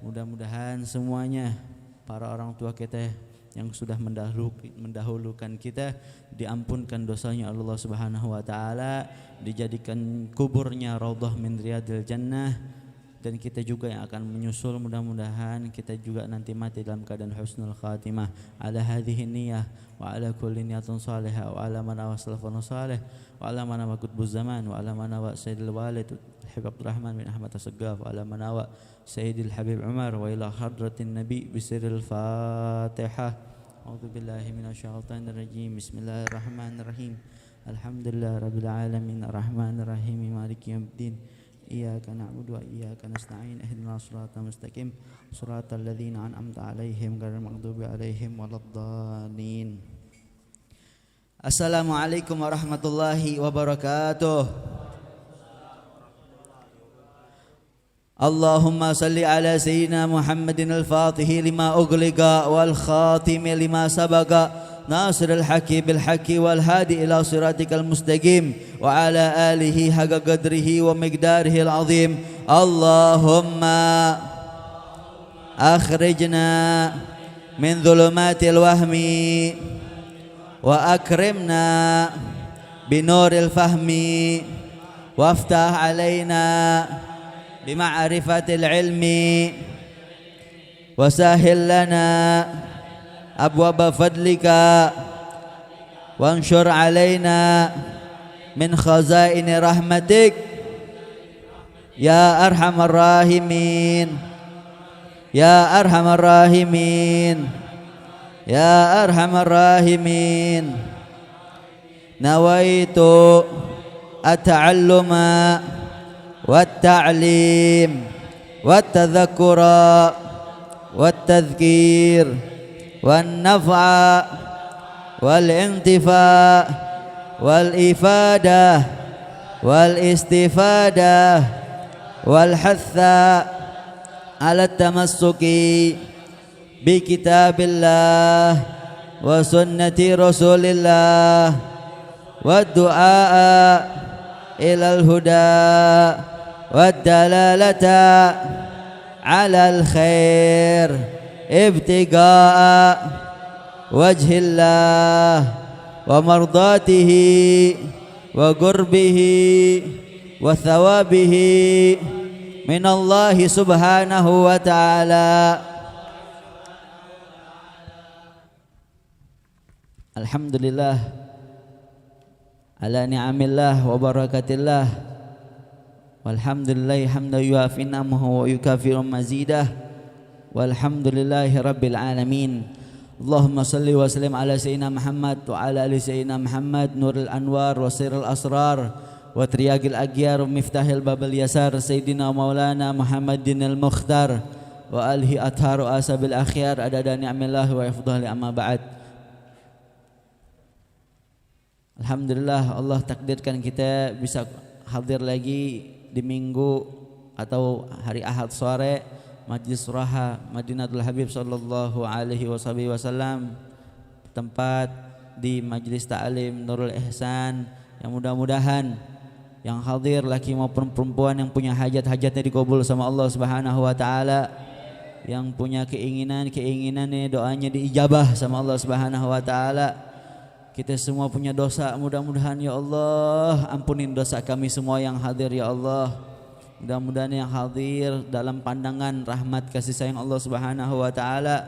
Mudah-mudahan semuanya para orang tua kita yang sudah mendahulukan kita diampunkan dosanya Allah Subhanahu wa taala, dijadikan kuburnya raudhah min riyadil jannah. Dan kita juga yang akan menyusul, mudah-mudahan kita juga nanti mati dalam keadaan husnul khatimah. Ala hadhihi niyyah wa ala kulli niyatin salihah wa ala man salafun salih wa ala man qutbuz zaman wa ala man sayyidil walid Habib Abdurrahman bin Ahmad As-Saggaf wa ala man sayyidil Habib Umar wa ila hadratin nabi bisiril Fatihah. A'udzu billahi minasyaitonir rajim. Bismillahirrahmanirrahim. Alhamdulillah rabbil alamin arrahmanir rahim maliki yaumiddin. Iyyaka na'budu wa iyyaka nasta'in ihdinas siratal mustaqim siratal ladzina an'amta 'alaihim ghairil maghdubi 'alaihim waladdallin. Assalamualaikum warahmatullahi wabarakatuh. Allahumma salli ala sayyidina Muhammadin al-Fatihi lima ughliqa wal khatimi lima sabaqa ناصر الحق بالحق والهادي إلى صراطك المستقيم وعلى آله حق قدره ومقداره العظيم. اللهم أخرجنا من ظلمات الوهم وأكرمنا بنور الفهم وافتح علينا بمعرفة العلم وسهل لنا أبواب فضلك وانشر علينا من خزائن رحمتك يا أرحم الراحمين يا أرحم الراحمين يا أرحم الراحمين. نويت التعلم والتعليم والتذكر والتذكير والنفع والانتفاع والإفادة والاستفادة والحث على التمسك بكتاب الله وسنة رسول الله والدعاء إلى الهدى والدلالة على الخير ابتغاء وجه الله ومرضاته وقربه وثوابه من الله سبحانه وتعالى. Alhamdulillah ala ni'amillah wa barakatillah walhamdulillahi hamdan yuafi ni'amahu wa yukafiru mazidah. Walhamdulillahi rabbil alamin. Allahumma salli wa sallim ala sayyidina Muhammad wa ala ali sayyidina Muhammad nurul anwar wa sirril asrar wa triyagil aghyar wa miftahil babal yasar sayyidina maulana Muhammadin al-Mukhtar wa alihi atharu asabil akhyar adada ni'amillah wa ifdhali amma ba'd. Alhamdulillah Allah takdirkan kita bisa hadir lagi di minggu atau hari Ahad sore Majlis Raha Madinatul Habib sallallahu alaihi wasallam, tempat di Majlis Ta'lim Nurul Ihsan, yang mudah-mudahan yang hadir laki maupun perempuan yang punya hajat-hajatnya dikabul sama Allah Subhanahu wa taala, yang punya keinginannya doanya diijabah sama Allah Subhanahu wa taala. Kita semua punya dosa, mudah-mudahan ya Allah ampunin dosa kami semua yang hadir ya Allah. Mudah-mudahan yang hadir dalam pandangan rahmat kasih sayang Allah Subhanahu wa taala.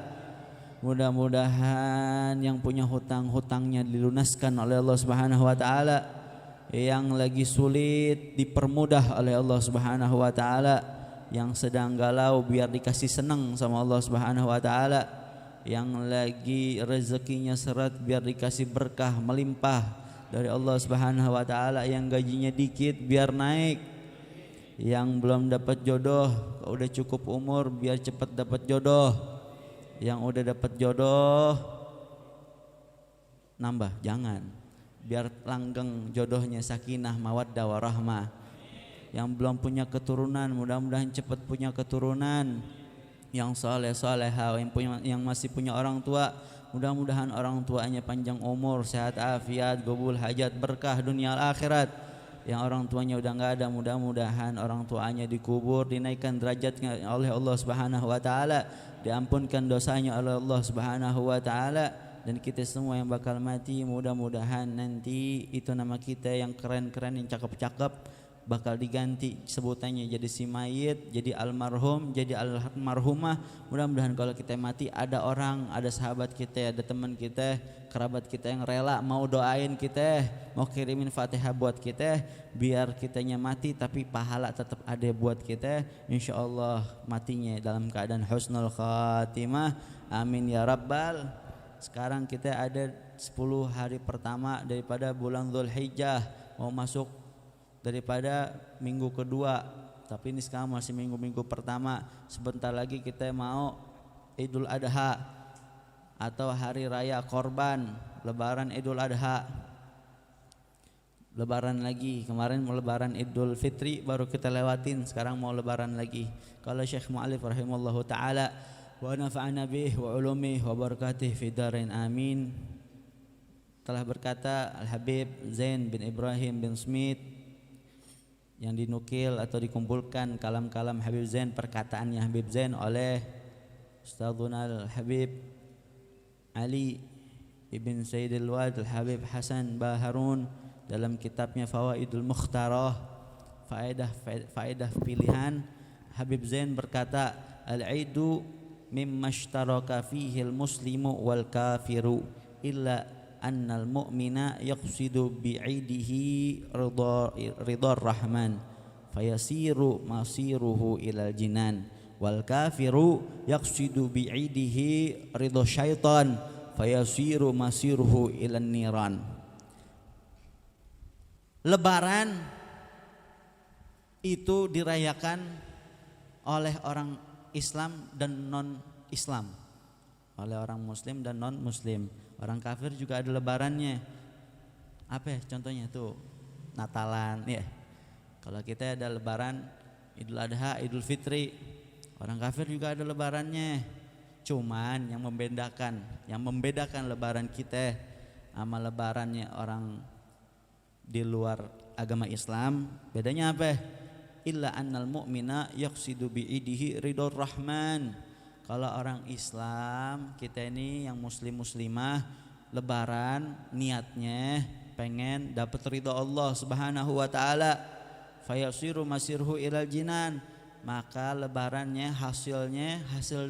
Mudah-mudahan yang punya hutang-hutangnya dilunaskan oleh Allah Subhanahu wa taala, yang lagi sulit dipermudah oleh Allah Subhanahu wa taala, yang sedang galau biar dikasih senang sama Allah Subhanahu wa taala, yang lagi rezekinya seret biar dikasih berkah melimpah dari Allah Subhanahu wa taala, yang gajinya dikit biar naik, yang belum dapat jodoh udah cukup umur biar cepat dapat jodoh, yang udah dapat jodoh nambah jangan, biar langgeng jodohnya sakinah mawaddah warahmah. Yang belum punya keturunan mudah-mudahan cepat punya keturunan yang saleh-salehah, yang masih punya orang tua mudah-mudahan orang tuanya panjang umur, sehat afiat, qabul hajat, berkah dunia akhirat. Yang orang tuanya udah enggak ada mudah-mudahan orang tuanya dikubur, dinaikkan derajatnya oleh Allah Subhanahu wa taala, diampunkan dosanya oleh Allah Subhanahu wa taala. Dan kita semua yang bakal mati mudah-mudahan nanti itu nama kita yang keren-keren, yang cakep-cakep bakal diganti sebutannya jadi si mayit, jadi almarhum, jadi almarhumah. Mudah-mudahan kalau kita mati ada orang, ada sahabat kita, ada teman kita, kerabat kita yang rela mau doain kita, mau kirimin Fatihah buat kita, biar kitanya mati tapi pahala tetap ada buat kita. Insyaallah matinya dalam keadaan husnul khatimah. Amin ya rabbal. Sekarang kita ada 10 hari pertama daripada bulan Dzulhijjah, mau masuk daripada minggu kedua, tapi ini sekarang masih minggu pertama. Sebentar lagi kita mau Idul Adha atau hari raya korban, lebaran Idul Adha. Lebaran lagi, kemarin mau lebaran Idul Fitri baru kita lewatin, sekarang mau lebaran lagi. Kalau Syekh Mu'alif rahimallahu taala wa nafa'ana bih wa ulumih wa barakatih fi darain amin, telah berkata Al-Habib Zain bin Ibrahim bin Smith, yang dinukil atau dikumpulkan kalam-kalam Habib Zain, perkataannya Habib Zain oleh Ustadzuna Al-Habib Ali Ibn Sayyidil Wad Al-Habib Hasan Baharun dalam kitabnya Fawaidul Mukhtarah, faedah pilihan. Habib Zain berkata, al-aidu mimma ishtaraka fihi al-muslimu wal kafiru illa annal mu'mina yaqsidu bi'idihi ridar rahman fayasiru masiruhu ilal jinan wal kafiru yaqsidu bi'idihi ridha syaitan fayasiru masiruhu ilan niran. Lebaran itu dirayakan oleh orang Islam dan non-Islam, oleh orang Muslim dan non-Muslim. Orang kafir juga ada lebarannya. Apa ya contohnya tuh? Natalan ya. Kalau kita ada lebaran Idul Adha, Idul Fitri. Orang kafir juga ada lebarannya. Cuman yang membedakan lebaran kita sama lebarannya orang di luar agama Islam, bedanya apa? Illa annal mu'mina yaqsidu bi'idihi ridor rahman. Kalau orang Islam, kita ini yang muslim-muslimah, lebaran niatnya pengen dapat ridha Allah Subhanahu wa taala. Fayasiru masirhu ilal jinan. Maka lebarannya hasil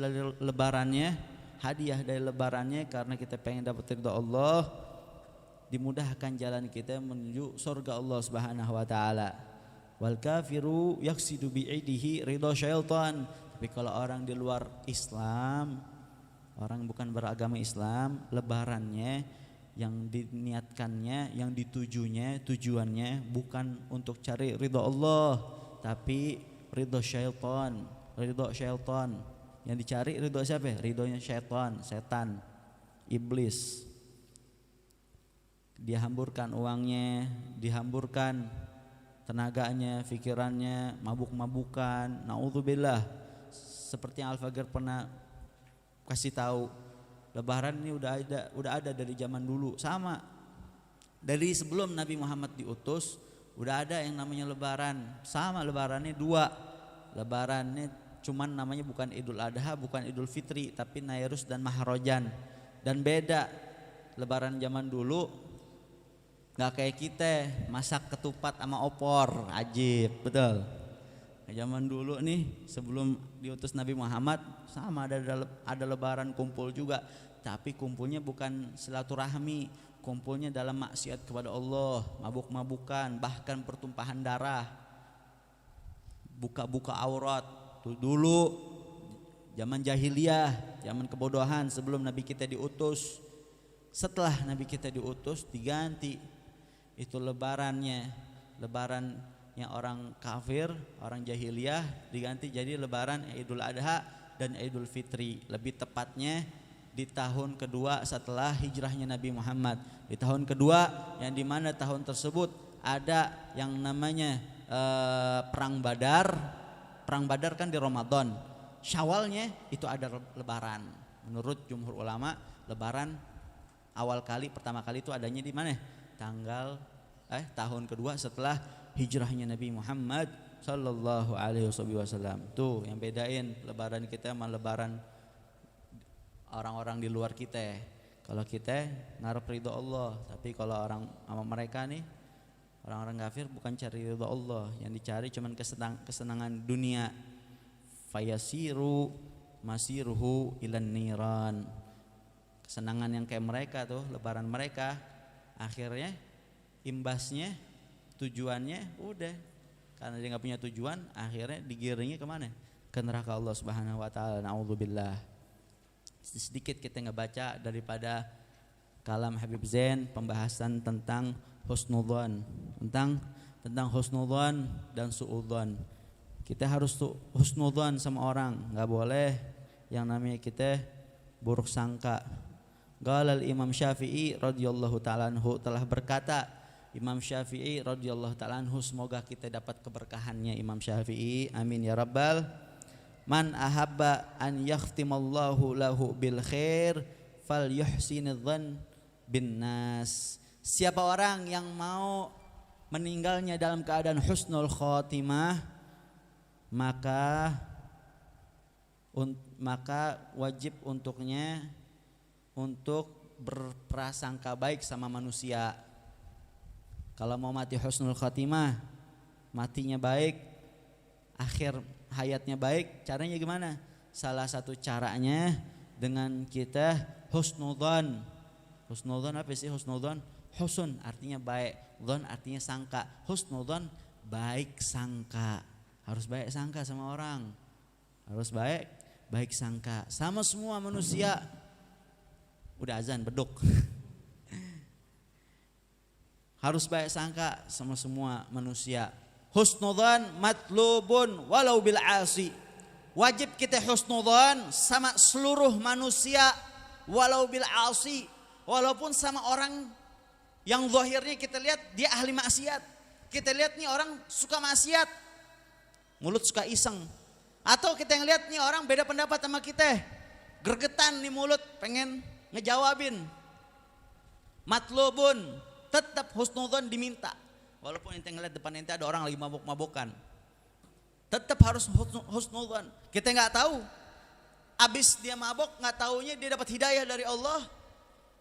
dari lebarannya, hadiah dari lebarannya karena kita pengen dapat ridha Allah, dimudahkan jalan kita menuju surga Allah Subhanahu wa taala. Wal kafiru yaqsidu bi'idihi ridha syaitan. Tapi kalau orang di luar Islam, orang bukan beragama Islam, lebarannya yang diniatkannya, yang tujuannya bukan untuk cari ridha Allah, tapi ridha syaitan. Yang dicari ridha siapa? Ridhonya setan, iblis. Dia hamburkan uangnya, dihamburkan tenaganya, pikirannya, mabuk-mabukan. Naudzubillah. Seperti yang Al-Fagir pernah kasih tahu, lebaran ini udah ada dari zaman dulu. Sama dari sebelum Nabi Muhammad diutus udah ada yang namanya lebaran. Sama, lebarannya dua. Lebarannya cuman namanya bukan Idul Adha, bukan Idul Fitri, tapi Nairus dan Mahrojan. Dan beda, lebaran zaman dulu gak kayak kita masak ketupat sama opor, ajib, betul. Zaman dulu nih sebelum diutus Nabi Muhammad sama ada lebaran kumpul juga, tapi kumpulnya bukan silaturahmi, kumpulnya dalam maksiat kepada Allah, mabuk-mabukan, bahkan pertumpahan darah, buka-buka aurat. Tuh dulu zaman jahiliyah, zaman kebodohan sebelum Nabi kita diutus. Setelah Nabi kita diutus diganti itu lebarannya, lebarannya orang kafir, orang jahiliyah, diganti jadi lebaran Idul Adha dan Idul Fitri. Lebih tepatnya di tahun kedua setelah hijrahnya Nabi Muhammad. Di tahun kedua yang dimana tahun tersebut ada yang namanya Perang Badar. Perang Badar kan di Ramadan. Syawalnya itu ada lebaran. Menurut jumhur ulama, lebaran awal kali, pertama kali itu adanya di mana? Tahun kedua setelah hijrahnya Nabi Muhammad sallallahu alaihi wasallam. Tuh yang bedain lebaran kita sama lebaran orang-orang di luar kita. Kalau kita ngarep ridho Allah, tapi kalau orang sama mereka nih, orang-orang kafir bukan cari ridho Allah, yang dicari cuman kesenangan dunia. Fayasiru masiruhu ilan niran. Kesenangan yang kayak mereka tuh, lebaran mereka, akhirnya imbasnya, tujuannya udah karena dia nggak punya tujuan, akhirnya digiringnya kemana? Ke neraka Allah Subhanahu Wa Taala. Naudzubillah. Sedikit kita ngebaca daripada kalam Habib Zain, pembahasan tentang husnudzon, tentang husnudzon dan suudzon. Kita harus husnudzon sama orang, nggak boleh yang namanya kita buruk sangka. Qala Imam Syafi'i radhiyallahu ta'ala anhu telah berkata, Imam Syafi'i radhiyallahu ta'ala anhu, semoga kita dapat keberkahannya Imam Syafi'i, amin ya rabbal. Man ahabba an yakhtimallahu lahu bil khair fal yuhsinidzan bin nas. Siapa orang yang mau meninggalnya dalam keadaan husnul khotimah, maka wajib untuknya untuk berprasangka baik sama manusia. Kalau mau mati husnul khotimah, matinya baik, akhir hayatnya baik, caranya gimana? Salah satu caranya dengan kita husnudzon. Husnudzon apa sih husnudzon? Husun artinya baik, dzon artinya sangka. Husnudzon baik sangka. Harus baik sangka sama orang. Harus baik sangka sama semua manusia. Udah azan beduk. Harus baik sangka sama semua manusia. Husnudzan matlubun walau bil asi. Wajib kita husnudzan sama seluruh manusia walau bil asi, walaupun sama orang yang zahirnya kita lihat dia ahli maksiat. Kita lihat nih orang suka maksiat, mulut suka iseng. Atau kita yang lihat nih orang beda pendapat sama kita, gregetan nih mulut pengen ngejawabin. Matlubun, tetap husnudzon diminta. Walaupun ente ngeliat depan ente ada orang lagi mabuk-mabukan, tetap harus husnudzon. Kita nggak tahu, abis dia mabuk nggak taunya dia dapat hidayah dari Allah,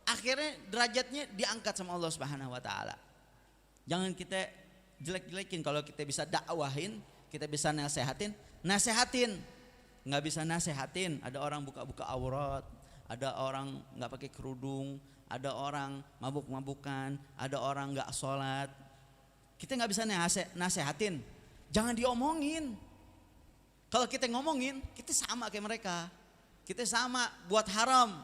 akhirnya derajatnya diangkat sama Allah Subhanahu Wa Taala. Jangan kita jelek-jelekin. Kalau kita bisa dakwahin, kita bisa nasehatin. Nggak bisa nasehatin. Ada orang buka-buka aurat, ada orang nggak pakai kerudung, ada orang mabuk-mabukan, ada orang nggak sholat. Kita nggak bisa nasehatin. Jangan diomongin. Kalau kita ngomongin, kita sama kayak mereka. Kita sama buat haram.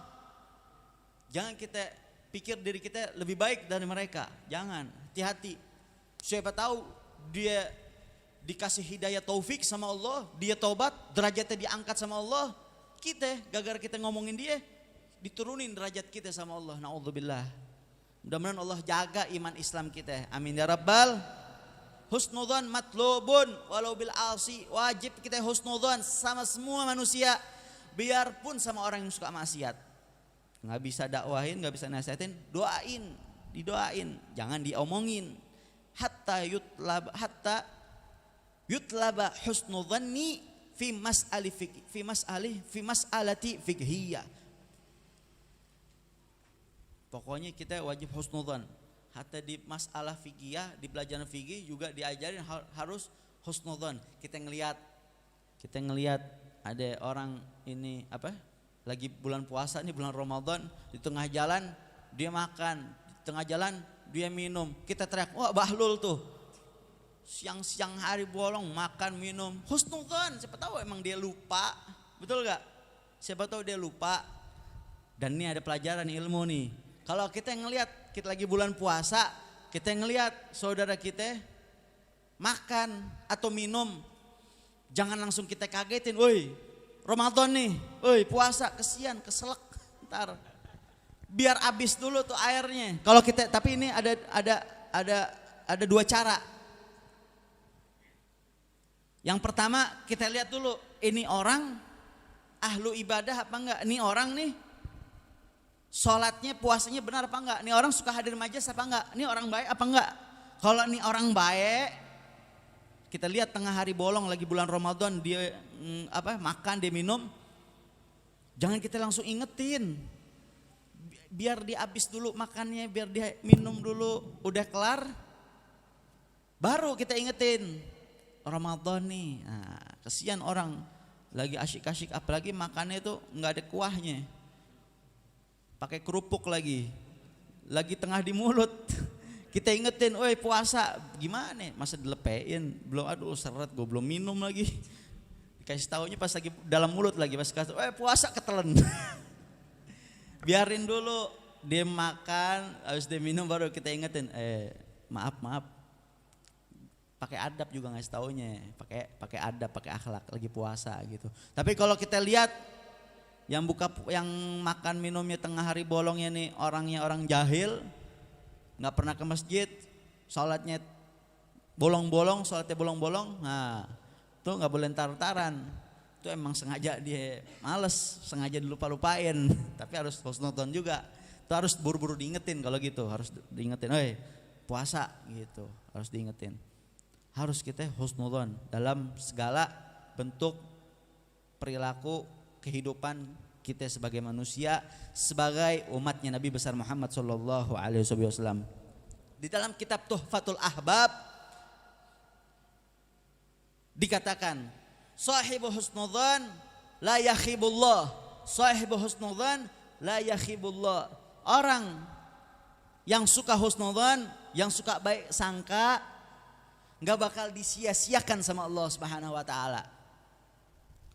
Jangan kita pikir diri kita lebih baik dari mereka. Jangan, hati-hati. Siapa tahu dia dikasih hidayah taufik sama Allah, dia taubat, derajatnya diangkat sama Allah. Kita, gara-gara kita ngomongin dia, diturunin derajat kita sama Allah. Na'udzubillah. Mudah-mudahan Allah jaga iman Islam kita. Amin ya rabbal Husnudzon matlubun walau bil asi, wajib kita husnudzon sama semua manusia, biarpun sama orang yang suka maksiat. Nggak bisa dakwahin, nggak bisa nasihatin, didoain, jangan diomongin. Hatta yutlaba husnudzanni fi mas'alati fiqhiyah. Pokoknya kita wajib husnudzan. Hatta di masalah fikih, di pelajaran fikih juga diajarin harus husnudzan. Kita ngelihat ada orang ini lagi bulan puasa nih, bulan Ramadan, di tengah jalan dia makan, di tengah jalan dia minum. Kita teriak, wah bahlul tuh. Siang hari bolong makan minum. Husnudzan, siapa tahu emang dia lupa. Betul gak? Siapa tahu dia lupa. Dan ini ada pelajaran ilmu nih. Kalau kita ngelihat, kita lagi bulan puasa, kita ngelihat saudara kita makan atau minum, jangan langsung kita kagetin, woi Ramadan nih, woi puasa, kesian, keselak, ntar biar habis dulu tuh airnya. Kalau kita, tapi ini ada dua cara. Yang pertama kita lihat dulu, ini orang ahlu ibadah apa enggak? Ini orang nih sholatnya, puasanya benar apa enggak? Ini orang suka hadir majelis apa enggak? Ini orang baik apa enggak? Kalau ini orang baik, kita lihat tengah hari bolong lagi bulan Ramadan dia makan, dia minum, jangan kita langsung ingetin. Biar dia habis dulu makannya, biar dia minum dulu, udah kelar baru kita ingetin. Ramadan nih, nah, kesian orang lagi asyik-asyik, apalagi makannya itu nggak ada kuahnya, pakai kerupuk lagi tengah di mulut. Kita ingetin, oi puasa, gimana? Masa dilepein, belum, aduh seret, gue belum minum lagi. Dikasih taunya pas lagi dalam mulut lagi, pas kasih, puasa ketelen. Biarin dulu dia makan, habis dia minum baru kita ingetin, maaf. Pakai adab juga ngasih taunya, pakai adab, pakai akhlak, lagi puasa gitu. Tapi kalau kita lihat yang makan minumnya tengah hari bolongnya nih orangnya orang jahil, nggak pernah ke masjid, sholatnya bolong-bolong, nah itu nggak boleh ntar-ntaran. Itu emang sengaja dia males, sengaja dilupa-lupain. Tapi harus husnudzon juga. Itu harus buru-buru diingetin kalau gitu, harus diingetin, puasa gitu, harus diingetin. Harus kita husnudzon dalam segala bentuk perilaku kehidupan kita sebagai manusia, sebagai umatnya Nabi besar Muhammad sallallahu alaihi wasallam. Di dalam kitab Tuhfatul Ahbab dikatakan, sahibu husnudzan la yakhibullah, sahibu husnudzan la yakhibullah. Orang yang suka husnudzan, yang suka baik sangka, nggak bakal disia-siakan sama Allah Subhanahu wa taala.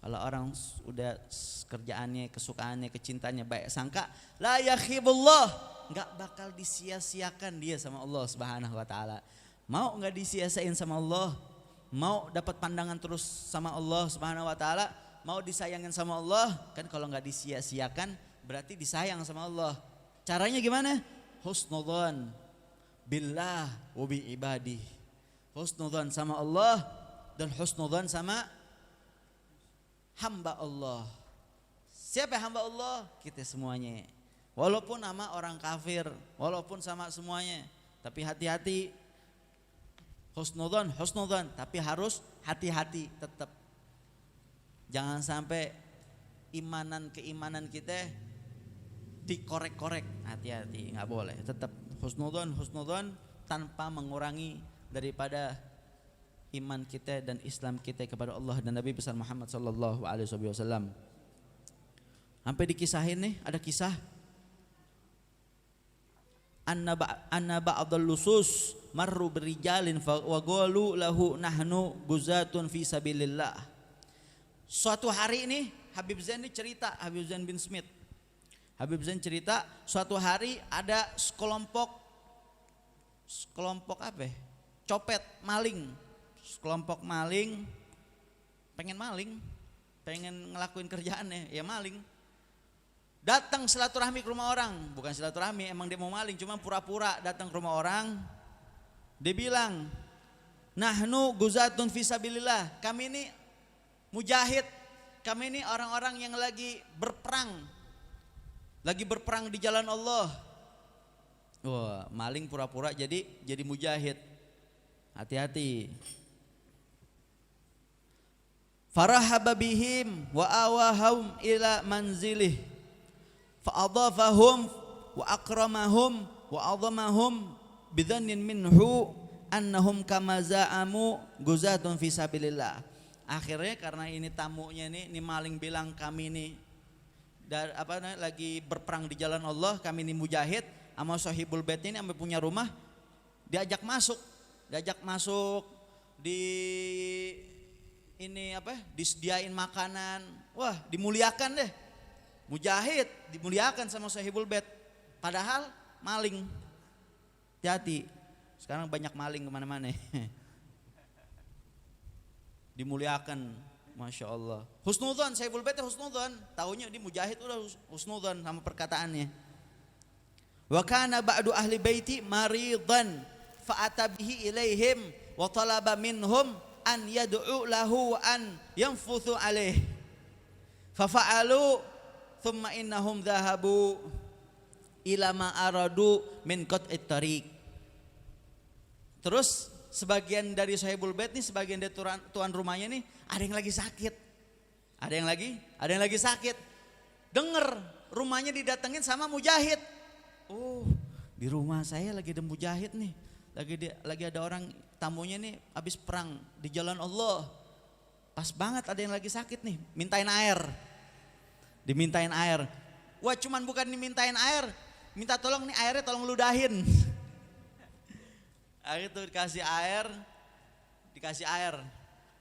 Kalau orang udah kerjaannya, kesukaannya, kecintaannya baik sangka, la yakhibullah, nggak bakal disia-siakan dia sama Allah Subhanahu wa taala. Mau nggak disia-siain sama Allah? Mau dapat pandangan terus sama Allah Subhanahu wa taala? Mau disayangin sama Allah? Kan kalau nggak disia-siakan berarti disayang sama Allah. Caranya gimana? Husnudzan billah wa bi ibadihi. Husnudzan sama Allah dan husnudzan sama hamba Allah. Siapa hamba Allah? Kita semuanya. Walaupun sama orang kafir, walaupun sama semuanya, tapi hati-hati. Husnudzan, tapi harus hati-hati tetap. Jangan sampai keimanan kita dikorek-korek, hati-hati, nggak boleh. Tetap husnudzan tanpa mengurangi daripada iman kita dan Islam kita kepada Allah dan Nabi besar Muhammad sallallahu alaihi wasallam. Sampai dikisahin nih, ada kisah anna ba'dal lusus marru birijalin wa qalu lahu nahnu guzatun fi sabilillah. Suatu hari ini Habib Zain bin Smith. Habib Zain cerita, suatu hari ada sekelompok copet, maling. Sekelompok maling pengen ngelakuin kerjaannya, ya maling. Datang silaturahmi ke rumah orang, bukan silaturahmi, emang dia mau maling, cuma pura-pura datang ke rumah orang. Dia bilang, Nahnu guzatun fisabilillah. Kami ini mujahid. Kami ini orang-orang yang lagi berperang. Lagi berperang di jalan Allah. Wah, maling pura-pura jadi mujahid. Hati-hati. Farahaba bihim wa awahum ila manzilih. Fa'adhafahum wa akramahum wa adhamahum bidhannin minhu annahum kama za'amu guzatun fisabilillah. Akhirnya karena ini tamunya ini maling bilang kami ini lagi berperang di jalan Allah, kami ini mujahid, sama sahibul bait ini sampai punya rumah, diajak masuk disediain makanan. Wah, dimuliakan deh. Mujahid dimuliakan sama sahibul bait. Padahal maling. Hati-hati. Sekarang banyak maling kemana-mana. Dimuliakan, masya Allah. Husnudzon, sahibul bait husnudzon. Taunya dia mujahid udah husnudzon sama perkataannya. Wa kana ba'du ahli baiti maridan fa'ata bihi ilaihim wa talaba minhum an yad'u lahu wa an yanfuthu alaih. Fafa'alu thumma innahum dhahabu ila ma aradu min qat'it tariq. Terus sebagian dari sahibul bait nih, sebagian dari tuan rumahnya nih ada yang lagi sakit. Ada yang lagi sakit. Dengar rumahnya didatengin sama mujahid. Oh, di rumah saya lagi ada mujahid nih. Lagi ada orang tamunya nih habis perang di jalan Allah. Pas banget ada yang lagi sakit nih, mintain air. Dimintain air. Wah, cuman bukan dimintain air, minta tolong nih airnya tolong ludahin. Akhirnya tuh dikasih air.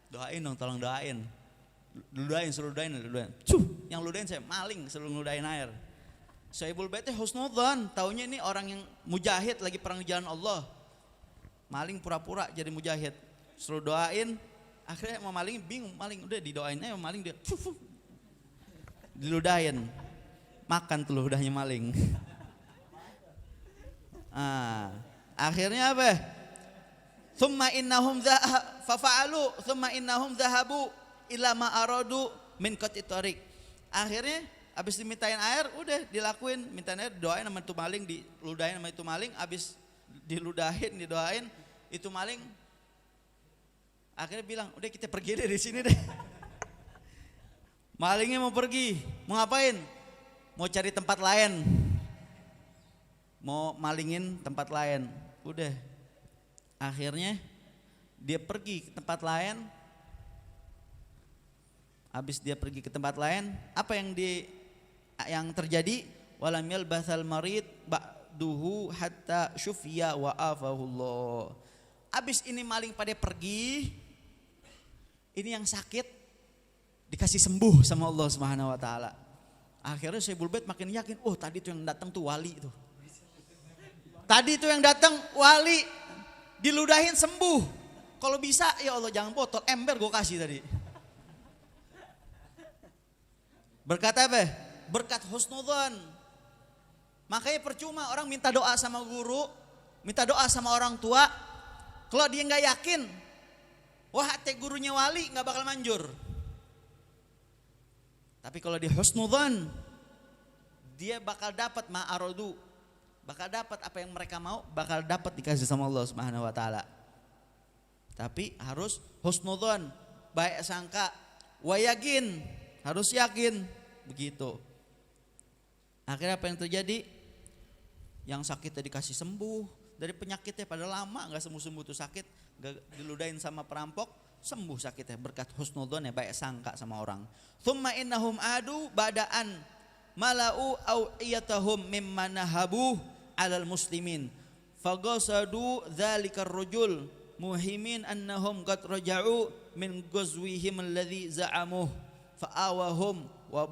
Doain dong, tolong doain. Suruh ludahin. Yang ludahin saya maling, suruh ludahin air. Sahibul baitnya husnudzon, taunya ini orang yang mujahid lagi perang di jalan Allah. Maling pura-pura jadi mujahid. Suruh doain, akhirnya mau maling bingung, maling udah didoain aja maling dia. Diludahin. Makan tuh ludahnya maling. Akhirnya apa? Thumma innahum dhahabu ila ma aradu min qat'it tariq. Akhirnya habis dimintain air udah dilakuin, mintain air, doain sama itu maling, diludahin sama itu maling, habis didoain itu maling. Akhirnya bilang, "Udah kita pergi deh dari sini deh." Malingnya mau pergi, mau ngapain? Mau cari tempat lain. Mau malingin tempat lain. Udah. Akhirnya dia pergi ke tempat lain. Habis dia pergi ke tempat lain, apa yang terjadi? Walam yalbathal marid ba'duhu hatta syufiya wa afahullah. Habis ini maling pada pergi, ini yang sakit dikasih sembuh sama Allah Subhanahu wa taala. Akhirnya sahibul bait makin yakin, oh tadi tuh yang datang tuh wali tuh. Tadi itu yang datang wali, diludahin sembuh. Kalau bisa ya Allah jangan botol, ember gue kasih tadi. Berkat apa? Berkat husnudzon. Makanya percuma orang minta doa sama guru, minta doa sama orang tua. Kalau dia nggak yakin, wah hati gurunya wali nggak bakal manjur. Tapi kalau dia husnudzon, dia bakal dapat ma'arodu. Bakal dapat apa yang mereka mau, bakal dapat dikasih sama Allah Subhanahu wa taala. Tapi harus husnudzon, baik sangka, wa yakin, harus yakin begitu. Akhirnya apa yang terjadi? Yang sakitnya dikasih sembuh dari penyakitnya, pada lama enggak sembuh-sembuh tuh sakit, diludahin sama perampok, sembuh sakitnya berkat husnudzon ya, baik sangka sama orang. Tsumma innahum adu ba'daan mala'u awiyatahum mimma nahabu alal muslimin faghasadu dzalikar rajul muhimin annahum qad raja'u min ghazwihim alladhi za'amuh fa'awahum wa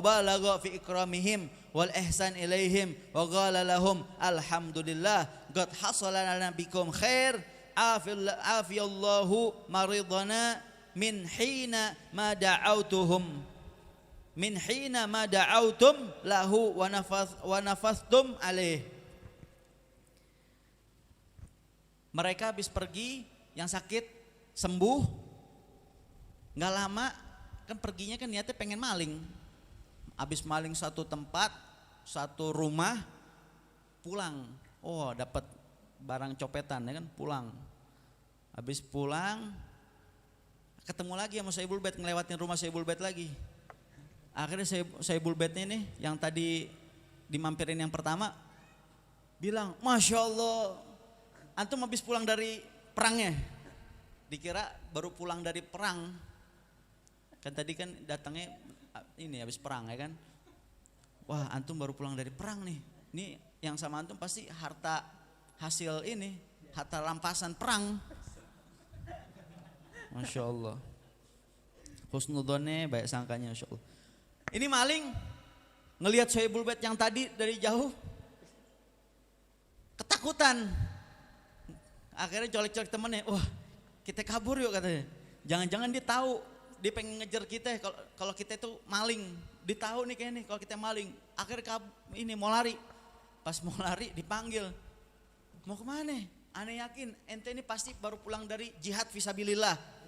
balagha fi ikramihim wal ihsan ilaihim wa qala lahum alhamdulillah qad hasala lana bikum khair afiyallahu maridana min hina ma da'autum lahu wa nafastum alaih. Mereka habis pergi, yang sakit sembuh, nggak lama kan perginya kan niatnya pengen maling. Habis maling satu tempat, satu rumah, pulang. Oh dapat barang copetan ya kan, pulang. Habis pulang ketemu lagi sama Saibul Bait, ngelewatin rumah Saibul Bait lagi. Akhirnya Saibul Baitnya nih yang tadi dimampirin yang pertama bilang, Masya Allah, antum habis pulang dari perangnya. Dikira baru pulang dari perang. Kan tadi kan datangnya ini habis perang ya kan. Wah antum baru pulang dari perang nih. Ini yang sama antum pasti harta hasil ini, harta rampasan perang. Masya Allah. Husnudonnya baik sangkanya Masya Allah. Ini maling ngelihat Saibul Bait yang tadi dari jauh ketakutan. Akhirnya colek-colek temennya, wah kita kabur yuk katanya. Jangan-jangan dia tahu, dia pengen ngejar kita kalau kita itu maling. Dia tahu nih kayaknya kalau kita maling. Akhirnya ini mau lari. Pas mau lari dipanggil. Mau kemana? Aneh yakin ente ini pasti baru pulang dari jihad fisabilillah.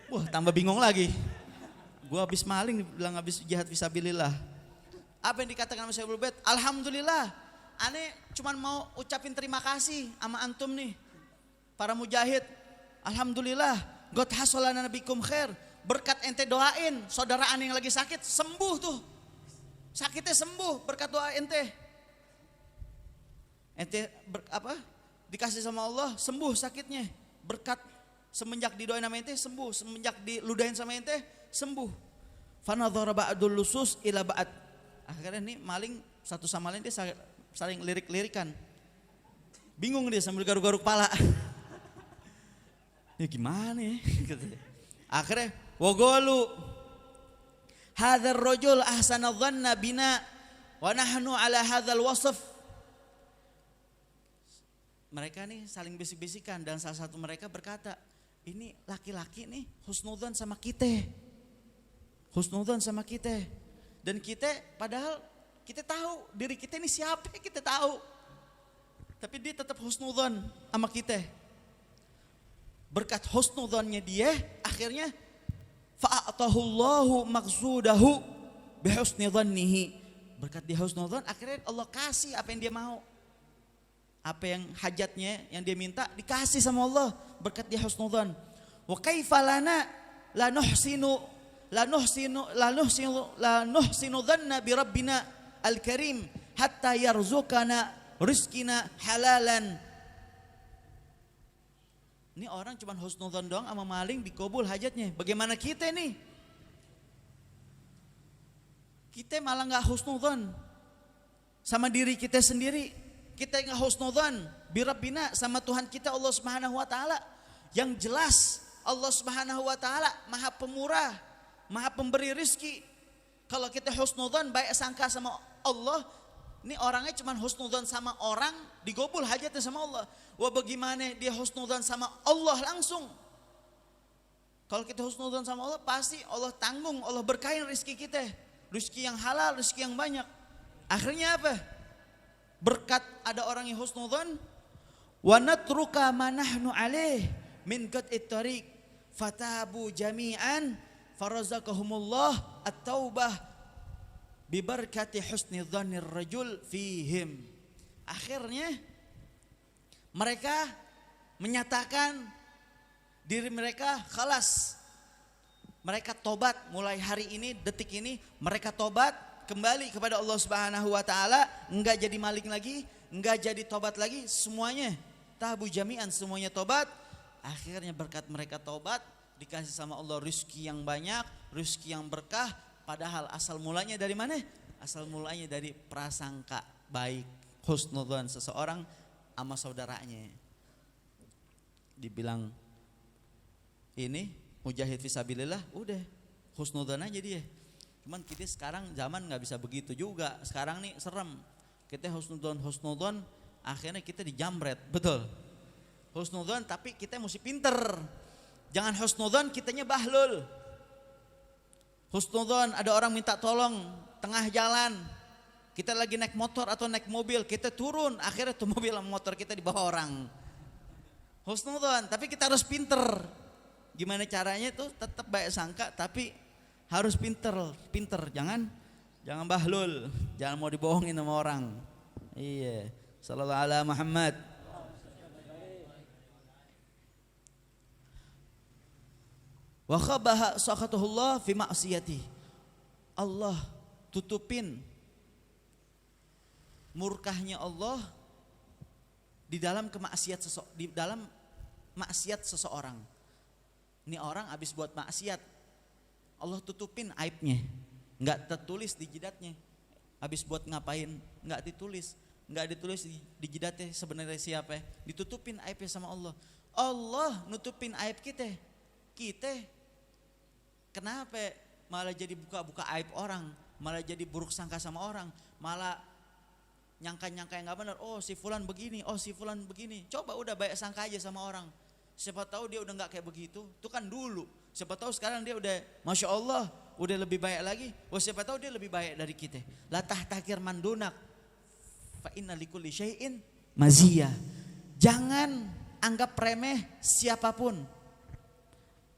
Wah tambah bingung lagi. Gua habis maling bilang habis jihad fisabilillah. Apa yang dikatakan sama Saibul Bait? Alhamdulillah. Aneh cuman mau ucapin terima kasih sama antum nih. Para mujahid. Alhamdulillah. God hasolana nabikum khair. Berkat ente doain saudara aneh yang lagi sakit sembuh tuh. Sakitnya sembuh berkat doa ente. Ente dikasih sama Allah sembuh sakitnya. Berkat semenjak didoain sama ente sembuh, semenjak diludahin sama ente sembuh. Fanadhara ba'dul lusus ila ba'd. Akhirnya nih maling satu sama lain dia saling lirik-lirikan. Bingung dia sambil garuk-garuk kepala. Ya gimana ya? Akhirnya wagolu hadzal rajul ahsana dhanna bina wa nahnu ala hadzal wasf. Mereka nih saling bisik-bisikan dan salah satu mereka berkata, ini laki-laki nih husnudzon sama kita. Husnudzon sama kita. Dan kita padahal kita tahu diri kita ini siapa, kita tahu. Tapi dia tetap husnudzon sama kita. Berkat husnudzonnya dia akhirnya fa'atahullahu maqsudahu bihusni dhannihi. Berkat dia husnudzon akhirnya Allah kasih apa yang dia mau. Apa yang hajatnya yang dia minta dikasih sama Allah berkat dia husnudzon. Wa kaifa lana la nuhsinu dhanna bi rabbina al-karim hatta yarzuqana rizqina halalan. Ini orang cuma husnudzon doang sama maling dikabul hajatnya. Bagaimana kita nih? Kita malah enggak husnudzon sama diri kita sendiri. Kita enggak husnudzon bi rabbina sama Tuhan kita Allah Subhanahu wa taala. Yang jelas Allah Subhanahu wa taala Maha Pemurah, Maha Pemberi rizki. Kalau kita husnudzon baik sangka sama Allah, ini orangnya cuma husnudzon sama orang, digobul hajatnya sama Allah. Wah bagaimana dia husnudzon sama Allah langsung? Kalau kita husnudzon sama Allah pasti Allah tanggung, Allah berkahin rizki kita. Rizki yang halal, rizki yang banyak. Akhirnya apa? Berkat ada orang yang husnudzon, wa natruka ma nahnu alaih min qat'it tariq fatabu jami'an farazaqahumullah at-taubah bi barakati husni dhannir rajul fihim. Akhirnya mereka menyatakan diri mereka khalas. Mereka tobat mulai hari ini, detik ini mereka tobat kembali kepada Allah Subhanahu wa taala, enggak jadi maling lagi, enggak jadi tobat lagi, semuanya tabu jami'an, semuanya tobat. Akhirnya berkat mereka tobat dikasih sama Allah rizki yang banyak, rizki yang berkah, padahal asal mulanya dari mana? Asal mulanya dari prasangka baik, husnudzon seseorang sama saudaranya. Dibilang ini mujahid fisabilillah, udah husnudzon aja dia. Cuman kita sekarang zaman nggak bisa begitu juga. Sekarang nih serem. Kita husnudzon, akhirnya kita dijamret, betul. Husnudzon tapi kita mesti pinter. Jangan husnudzon kitanya bahlul. Husnudzon ada orang minta tolong tengah jalan. Kita lagi naik motor atau naik mobil, kita turun, akhirnya tuh mobil sama motor kita di bawah orang. Husnudzon, tapi kita harus pinter. Gimana caranya tuh tetap baik sangka, tapi harus pinter. Jangan bahlul, jangan mau dibohongin sama orang. Iya, sallallahu ala Muhammad. Wa khabaha sakhatullah fi ma'siyati. Allah tutupin murkahnya Allah di dalam maksiat seseorang. Ini orang habis buat maksiat, Allah tutupin aibnya, nggak tertulis di jidatnya. Habis buat ngapain, nggak ditulis di jidatnya sebenarnya siapa, ditutupin aibnya sama Allah. Allah nutupin aib kita kenapa malah jadi buka-buka aib orang, malah jadi buruk sangka sama orang, malah nyangka-nyangka yang gak benar. Oh si fulan begini, coba udah baik sangka aja sama orang, siapa tahu dia udah gak kayak begitu. Itu kan dulu, siapa tahu sekarang dia udah Masya Allah udah lebih baik lagi. Oh siapa tahu dia lebih baik dari kita. La tahtakir mandunak fa inna likulli syai'in maziyah. Jangan anggap remeh siapapun.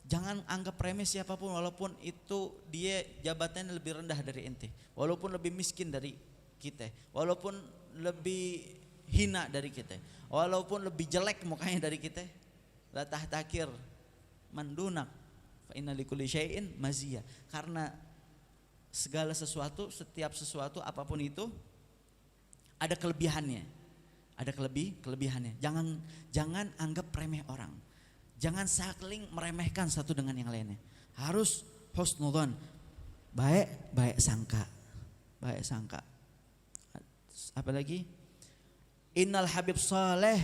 Jangan anggap remeh siapapun, walaupun itu dia jabatannya lebih rendah dari ente, walaupun lebih miskin dari kita, walaupun lebih hina dari kita, walaupun lebih jelek mukanya dari kita. La tahtakir mandunak fa inna likulli syai'in maziyah. Karena segala sesuatu, setiap sesuatu apapun itu ada kelebihannya. Ada kelebihannya. Jangan anggap remeh orang. Jangan saling meremehkan satu dengan yang lainnya. Harus husnudzon, baik sangka. Apa lagi? Innal Habib Saleh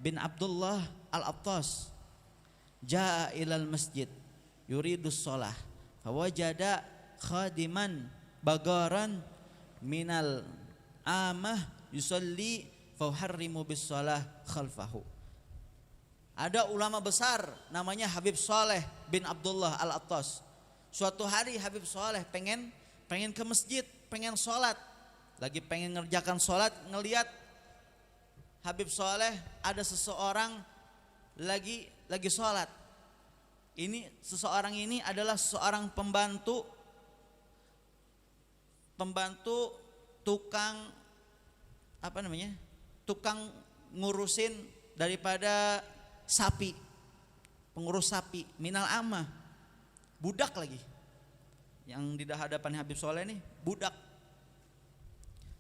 bin Abdullah Al-Attas jaa ilal masjid yuridus shalah fawajada khadiman bagaran minal amah yusalli fauharrimu bis shalah khalfahu. Ada ulama besar namanya Habib Saleh bin Abdullah Al-Attas. Suatu hari Habib Saleh pengen ke masjid, pengen sholat. Lagi pengen ngerjakan sholat, ngelihat Habib Saleh ada seseorang lagi sholat. Seseorang ini adalah seorang pembantu tukang ngurusin daripada sapi, pengurus sapi, minal amah, budak lagi. Yang di hadapan Habib Saleh nih budak.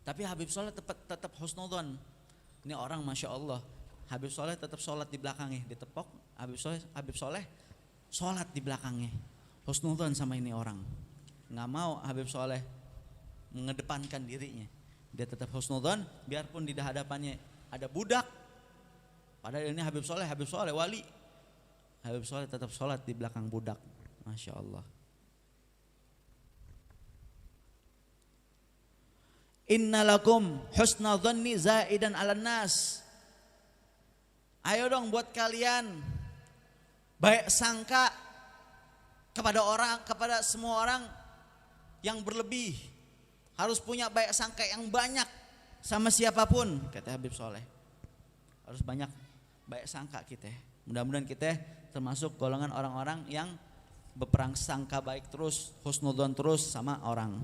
Tapi Habib Saleh tetap husnudzon. Ini orang Masya Allah. Habib Saleh tetap sholat di belakangnya, ditepok. Habib Saleh sholat di belakangnya, husnudzon sama ini orang. Nggak mau Habib Saleh mengedepankan dirinya. Dia tetap husnudzon, biarpun di hadapannya ada budak. Padahal ini Habib Saleh wali. Habib Saleh tetap sholat di belakang budak. Masya Allah. Innalakum husna dhanni zaidan 'alan nas. Ayo dong buat kalian baik sangka kepada semua orang yang berlebih. Harus punya baik sangka yang banyak sama siapapun, kata Habib Saleh. Harus banyak baik sangka kita. Mudah-mudahan kita termasuk golongan orang-orang yang berperang sangka baik terus, husnudzon terus sama orang,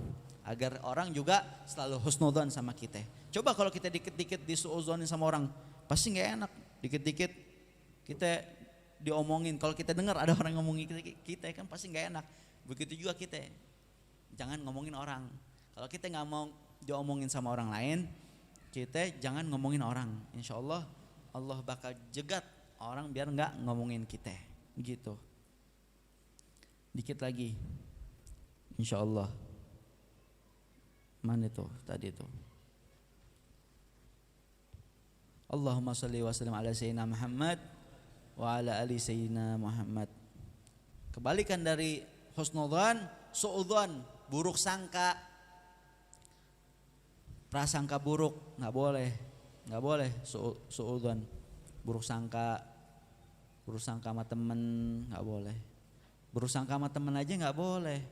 agar orang juga selalu husnudzon sama kita. Coba kalau kita dikit-dikit disuuzonin sama orang, pasti nggak enak. Dikit-dikit kita diomongin, kalau kita dengar ada orang ngomongin kita kan pasti nggak enak. Begitu juga kita, jangan ngomongin orang. Kalau kita nggak mau diomongin sama orang lain, kita jangan ngomongin orang. Insya Allah Allah bakal jegat orang biar nggak ngomongin kita, gitu. Dikit lagi, insya Allah. Mana itu tadi itu? Allahumma shalli wa sallim ala sayyidina Muhammad wa ala ali sayyidina Muhammad. Kebalikan dari husnudzan, suudzon, buruk sangka, prasangka buruk, nggak boleh suudzon, buruk sangka sama temen nggak boleh. Buruk sangka sama temen aja nggak boleh.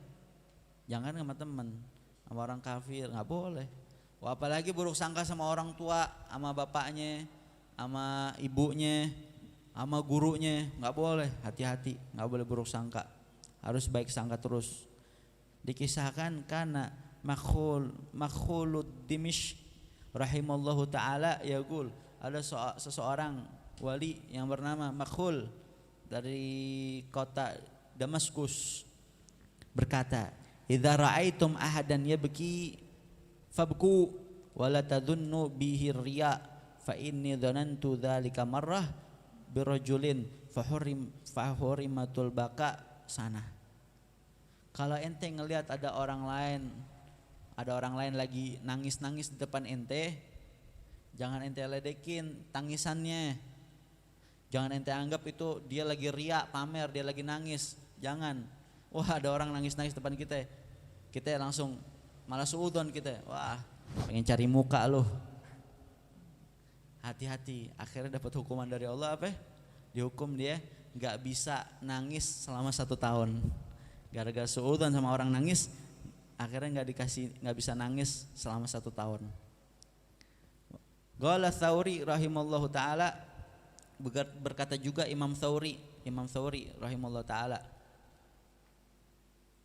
Jangan sama temen, sama orang kafir nggak boleh. Wah, apalagi buruk sangka sama orang tua, sama bapaknya, sama ibunya, sama gurunya, nggak boleh. Hati-hati, nggak boleh buruk sangka, harus baik sangka terus. Dikisahkan karena Makhulud Dimish rahimallahu taala yaqul, ada seseorang wali yang bernama Makhul dari kota Damaskus berkata, idza ra'aitum ahadan yabki fabku wala tadhunnu bihi riya fa inni dhanantu dzalika marrah birajulin fahurimatul baka sana. Kalau ente ngelihat ada orang lain lagi nangis-nangis di depan ente, jangan ente ledekin tangisannya. Jangan ente anggap itu dia lagi riya, pamer, dia lagi nangis. Jangan. Wah, ada orang nangis-nangis depan kita langsung malah suudon kita. Wah, pengen cari muka loh. Hati-hati, akhirnya dapat hukuman dari Allah apa? Dihukum dia nggak bisa nangis selama 1 tahun. Gara-gara suudon sama orang nangis, akhirnya nggak bisa nangis selama 1 tahun. Qala Tsauri rahimallahu taala, berkata juga Imam Tsauri rahimallahu taala,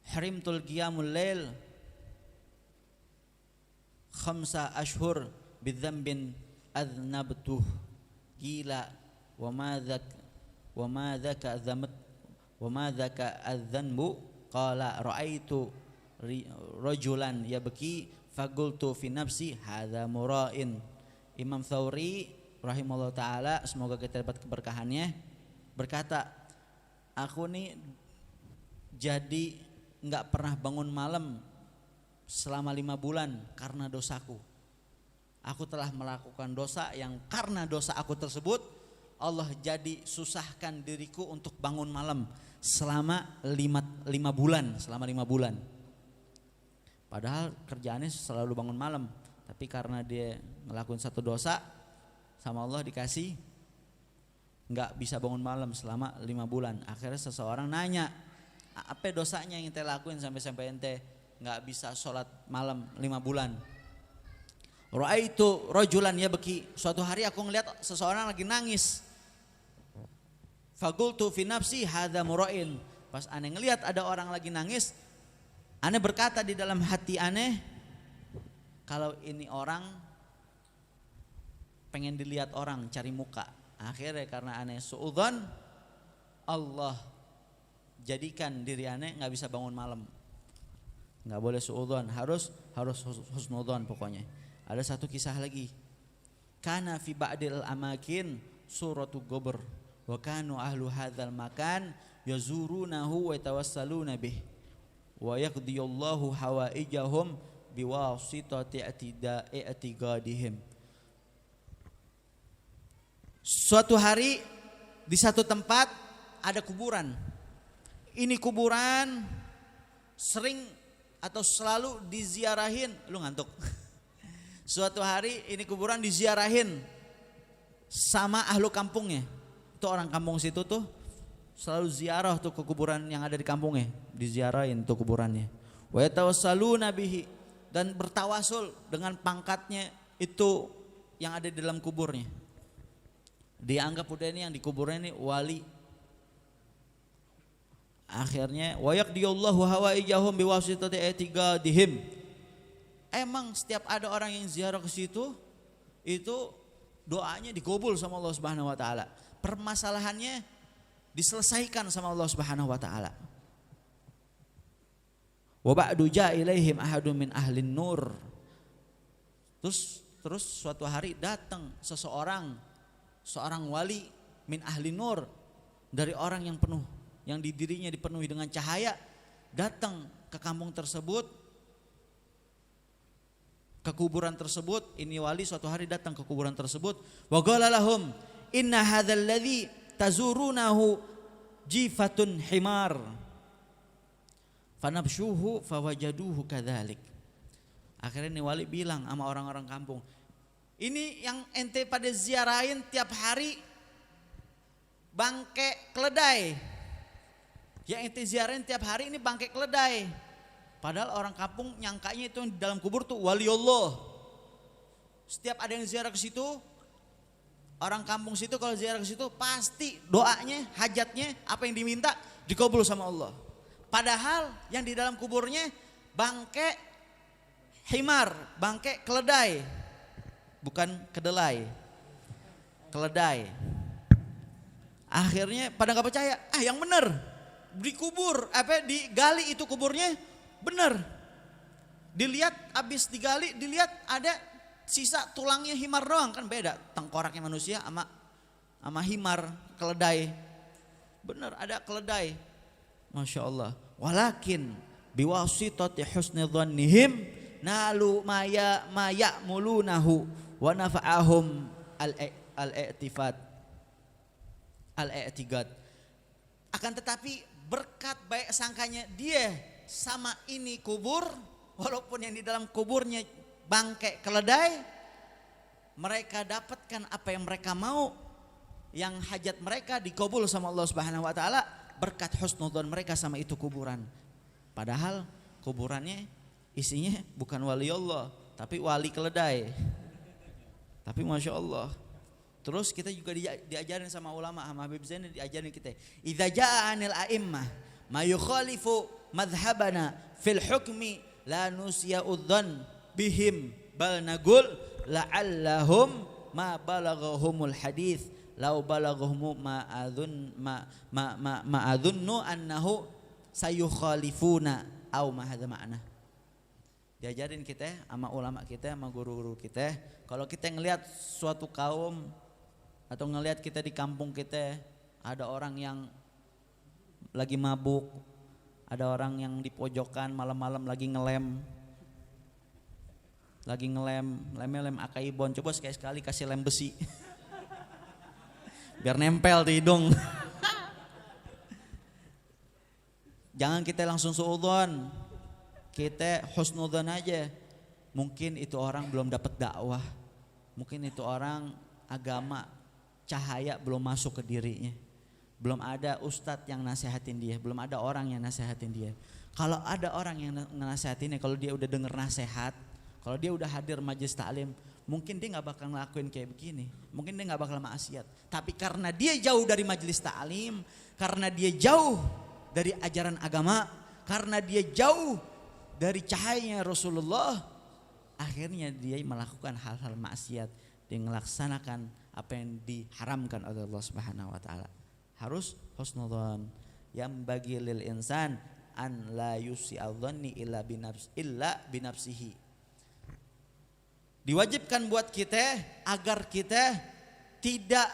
harimtul qiyamul lail 5 ashhur bidzambin adnabtuh qila wa ma dzaka adzanbu qala ra'aitu rajulan yabki faqultu fi nafsi hadza mura'in. Imam Tsauri rahimahullah taala, semoga kita dapat keberkahannya, berkata, aku nih jadi enggak pernah bangun malam selama 5 bulan karena dosaku. Aku telah melakukan dosa yang karena dosa aku tersebut Allah jadi susahkan diriku untuk bangun malam selama 5 bulan, Padahal kerjaannya selalu bangun malam, tapi karena dia ngelakuin satu dosa sama Allah dikasih nggak bisa bangun malam selama 5 bulan. Akhirnya seseorang nanya, apa dosanya yang ente lakuin sampai ente nggak bisa sholat malam 5 bulan? Ra'aitu rajulan yabki, suatu hari aku ngeliat seseorang lagi nangis. Faqultu fi nafsi hadza mura'in. Pas aneh ngeliat ada orang lagi nangis, aneh berkata di dalam hati aneh, kalau ini orang pengen dilihat orang, cari muka. Akhirnya karena aneh suudzon, Allah jadikan diri aneh nggak bisa bangun malam. Nggak boleh suudzon, harus husnudzon pokoknya. Ada satu kisah lagi. Kana fi ba'dil amakin suratu gobr wa kanu ahlu hadzal makan yazurunahu wa yatawassaluna bih wa yaqdiyallahu hawaijahum biwasitati i'tiqadihim. Suatu hari di satu tempat ada kuburan. Ini kuburan sering atau selalu diziarahin. Lu ngantuk? Suatu hari ini kuburan diziarahin sama ahlu kampungnya. Itu orang kampung situ tuh selalu ziarah tuh ke kuburan yang ada di kampungnya, diziarahin tuh kuburannya. Wa yatawassaluna bihi, dan bertawasul dengan pangkatnya itu yang ada di dalam kuburnya. Dianggap udah ini yang di kuburnya ini wali. Akhirnya wa yaqdiyallahu hawaijahum biwasitati i'tiqadihim. Emang setiap ada orang yang ziarah ke situ, itu doanya dikabul sama Allah Subhanahu wa taala. Permasalahannya diselesaikan sama Allah Subhanahu wa taala. Wa ba'du ja'a ilaihim ahadun min ahlin nur. Terus suatu hari datang seorang wali min ahli nur, dari orang yang penuh, yang di dirinya dipenuhi dengan cahaya, datang ke kampung tersebut, ke kuburan tersebut. Ini wali suatu hari datang ke kuburan tersebut. Wa qala lahum inna hadzal ladzi tazurunahu jifatun himar fanabshuhu fawajaduhu kadzalik. Akhirnya ini wali bilang sama orang-orang kampung, ini yang ente pada ziarahin tiap hari bangke keledai. Yang ente ziarahin tiap hari ini bangke keledai. Padahal orang kampung nyangkanya itu yang di dalam kubur tuh wali Allah. Setiap ada yang ziarah ke situ, orang kampung situ kalau ziarah ke situ pasti doanya, hajatnya, apa yang diminta dikabul sama Allah. Padahal yang di dalam kuburnya bangke himar, bangke keledai, bukan kedelai, keledai. Akhirnya pada nggak percaya, yang bener dikubur, digali itu kuburnya bener. Dilihat abis digali, dilihat ada sisa tulangnya himar doang, kan beda tengkoraknya manusia sama himar keledai. Bener ada keledai. Masya Allah. Walakin biwasitati husni dhannihim nalu maya mulunahu wa nafa'ahum al-i'tigad. Akan tetapi berkat baik sangkanya dia sama ini kubur, walaupun yang di dalam kuburnya bangkai keledai, mereka dapatkan apa yang mereka mau, yang hajat mereka dikabul sama Allah Subhanahu wa taala berkat husnudzon mereka sama itu kuburan. Padahal kuburannya isinya bukan wali Allah, tapi wali keledai. Tapi Masya Allah. Terus kita juga diajarin sama ulama, sama Habib Zain diajarin kita, idza ja'anil a'immah ma yukhalifu madhhabana fil hukmi la nusya'udzan bihim bal nagul la'allahum ma balaghahumul hadits law balaghahum ma adunnu annahu sayukhalifuna au ma hadza ma'na. Diajarin kita sama ulama kita, sama guru-guru kita, kalau kita ngelihat suatu kaum atau ngelihat kita di kampung kita ada orang yang lagi mabuk, ada orang yang di pojokan malam-malam lagi ngelem akaibon, coba sekali-sekali kasih lem besi biar nempel di hidung. Jangan kita langsung suudzon, kita husnudzon aja. Mungkin itu orang belum dapat dakwah, mungkin itu orang agama cahaya belum masuk ke dirinya, belum ada ustadz yang nasihatin dia, belum ada orang yang nasihatin dia. Kalau ada orang yang nasihatinnya, kalau dia udah denger nasihat, kalau dia udah hadir majelis taklim, mungkin dia nggak bakal ngelakuin kayak begini, mungkin dia nggak bakal maksiat. Tapi karena dia jauh dari majelis taklim, karena dia jauh dari ajaran agama, karena dia jauh dari cahayanya Rasulullah, akhirnya dia melakukan hal-hal maksiat, dia melaksanakan apa yang diharamkan oleh Allah Subhanahu wa taala. Harus husnudzon. Yang bagi lil insan an la yusi'adhanni illa binafsihi. Diwajibkan buat kita agar kita tidak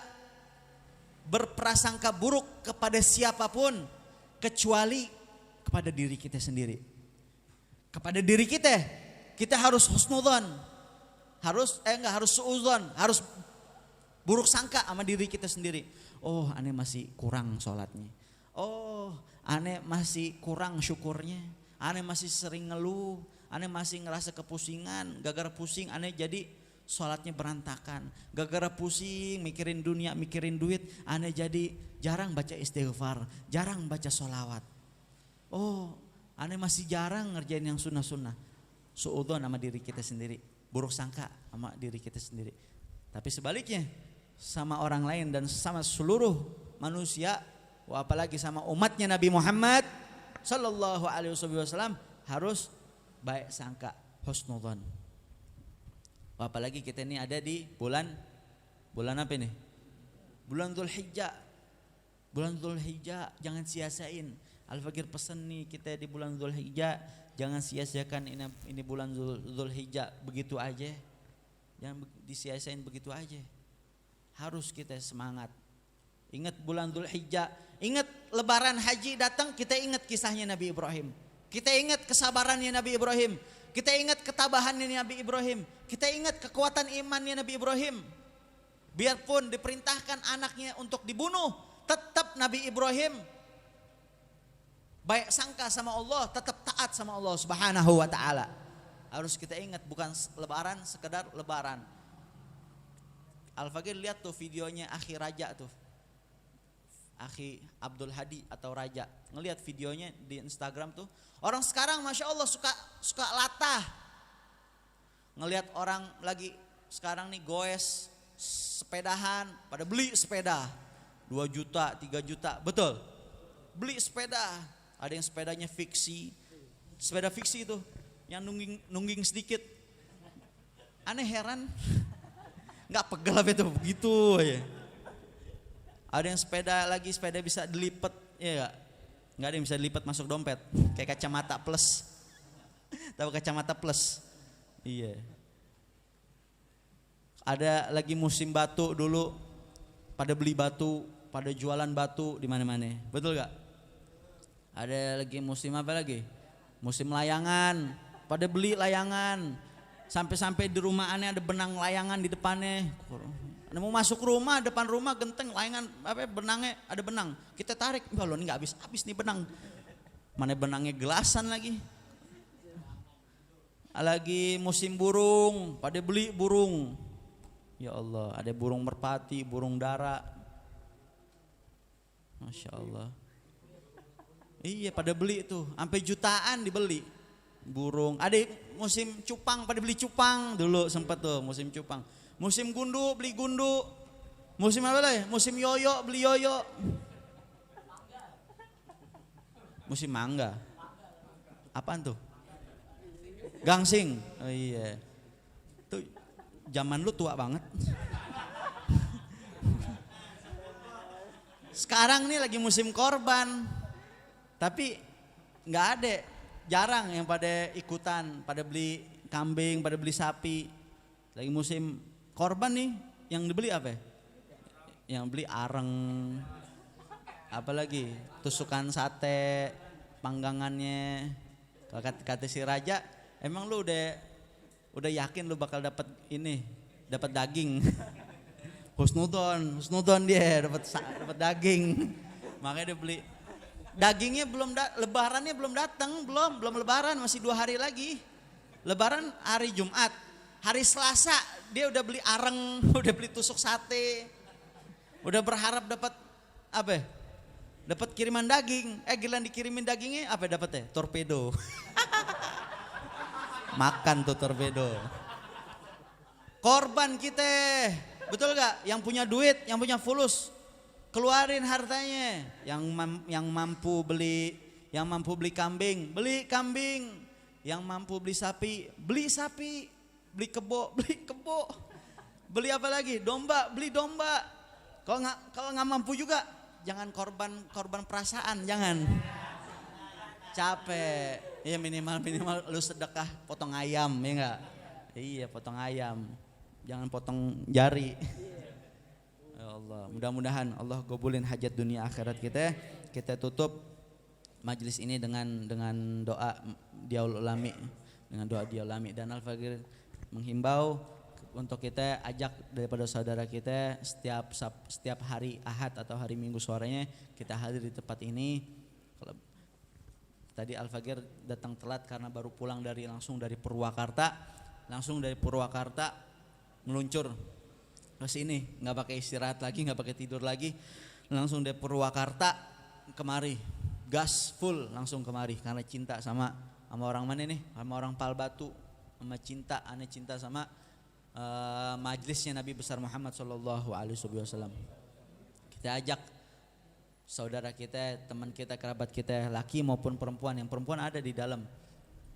berprasangka buruk kepada siapapun kecuali kepada diri kita sendiri. Kepada diri kita harus husnudzon. Harus suudzon, harus buruk sangka sama diri kita sendiri. Oh, aneh masih kurang sholatnya. Oh, aneh masih kurang syukurnya. Aneh masih sering ngeluh. Aneh masih ngerasa kepusingan. Gara-gara pusing aneh jadi sholatnya berantakan. Gara-gara pusing mikirin dunia, mikirin duit, aneh jadi jarang baca istighfar, jarang baca sholawat. Oh, aneh masih jarang ngerjain yang sunnah-sunnah. Suudzon sama diri kita sendiri, buruk sangka sama diri kita sendiri. Tapi sebaliknya, sama orang lain dan sama seluruh manusia, apalagi sama umatnya Nabi Muhammad sallallahu alaihi wasallam, harus baik sangka, husnudzon. Apalagi kita ini ada di bulan apa ini? Bulan Dzulhijjah. Bulan Dzulhijjah jangan sia-siain. Al-Fakir pesan nih kita di bulan Dzulhijjah, jangan sia-siakan ini bulan Dzulhijjah begitu aja. Jangan disia-siain begitu aja. Harus kita semangat. Ingat bulan Dzulhijjah, ingat lebaran haji datang, kita ingat kisahnya Nabi Ibrahim. Kita ingat kesabarannya Nabi Ibrahim. Kita ingat ketabahannya Nabi Ibrahim. Kita ingat kekuatan imannya Nabi Ibrahim. Biarpun diperintahkan anaknya untuk dibunuh, tetap Nabi Ibrahim baik sangka sama Allah, tetap taat sama Allah Subhanahu wa taala. Harus kita ingat, bukan lebaran sekedar lebaran. Al-Fakir lihat tuh videonya Akhi Raja tuh, Akhi Abdul Hadi atau Raja, ngelihat videonya di Instagram tuh. Orang sekarang Masya Allah suka latah ngelihat orang lagi sekarang nih goes sepedahan, pada beli sepeda 2 juta, 3 juta, betul? Beli sepeda, ada yang sepedanya fiksi, sepeda fiksi itu yang nungging sedikit. Aneh heran, nggak pegel apa itu begitu aja. Ada yang sepeda bisa dilipat, ya nggak ada yang bisa dilipat masuk dompet, kayak kacamata plus. Tahu kacamata plus? Iya. Ada lagi musim batu dulu, pada beli batu, pada jualan batu di mana-mana, betul gak? Ada lagi musim apa lagi? Musim layangan, pada beli layangan, sampai-sampai di rumah aneh ada benang layangan di depannya. Mau masuk rumah, depan rumah genteng layangan, benangnya ada benang, kita tarik, loh ini nggak habis nih benang, mana benangnya gelasan lagi. Lagi musim burung, pada beli burung. Ya Allah, ada burung merpati, burung dara. Masya Allah. Iya, pada beli tuh, sampai jutaan dibeli burung. Ada musim cupang, pada beli cupang dulu sempat tuh musim cupang. Musim gundu, beli gundu. Musim apa lagi? Musim yoyo, beli yoyo. Musim mangga. Apaan tuh? Gangsing. Oh iya. Tuh zaman lu tua banget. Sekarang nih lagi musim korban. Tapi nggak ada, jarang yang pada ikutan, pada beli kambing, pada beli sapi. Lagi musim korban nih, yang dibeli apa? Yang beli areng, apalagi tusukan sate, panggangannya. Kalau kata si Raja, emang lu udah yakin lu bakal dapat daging? Husnudon dia dapat daging, makanya dia beli. Dagingnya lebarannya belum datang, belum lebaran, masih 2 hari lagi. Lebaran hari Jumat, hari Selasa dia udah beli areng, udah beli tusuk sate, udah berharap dapat apa? Dapat kiriman daging. Giliran dikirimin dagingnya apa dapatnya? Torpedo. Makan tuh torpedo. Korban kita, betul gak? Yang punya duit, yang punya fulus, keluarin hartanya. Yang mampu beli kambing, beli kambing. Yang mampu beli sapi, beli sapi. Beli kebo. Beli apa lagi? Domba, beli domba. Kalau nggak mampu juga, jangan korban perasaan, jangan. Capek. Ya minimal lu sedekah potong ayam, ya enggak? Iya, potong ayam. Jangan potong jari. Ya Allah, mudah-mudahan Allah gobulin hajat dunia akhirat kita. Kita tutup majelis ini dengan doa Diaul Ulami, dan Al-Fagir menghimbau untuk kita ajak daripada saudara kita setiap hari Ahad atau hari Minggu sorenya kita hadir di tempat ini. Kalau tadi Al-Fagir datang telat karena baru pulang langsung dari Purwakarta meluncur ke sini, nggak pakai istirahat lagi, nggak pakai tidur lagi, langsung dari Purwakarta kemari, gas full langsung kemari karena cinta sama orang mana nih, sama orang Pal Batu, sama cinta sama majelisnya Nabi besar Muhammad Sallallahu Alaihi Wasallam. Kita ajak saudara kita, teman kita, kerabat kita, laki maupun perempuan. Yang perempuan ada di dalam.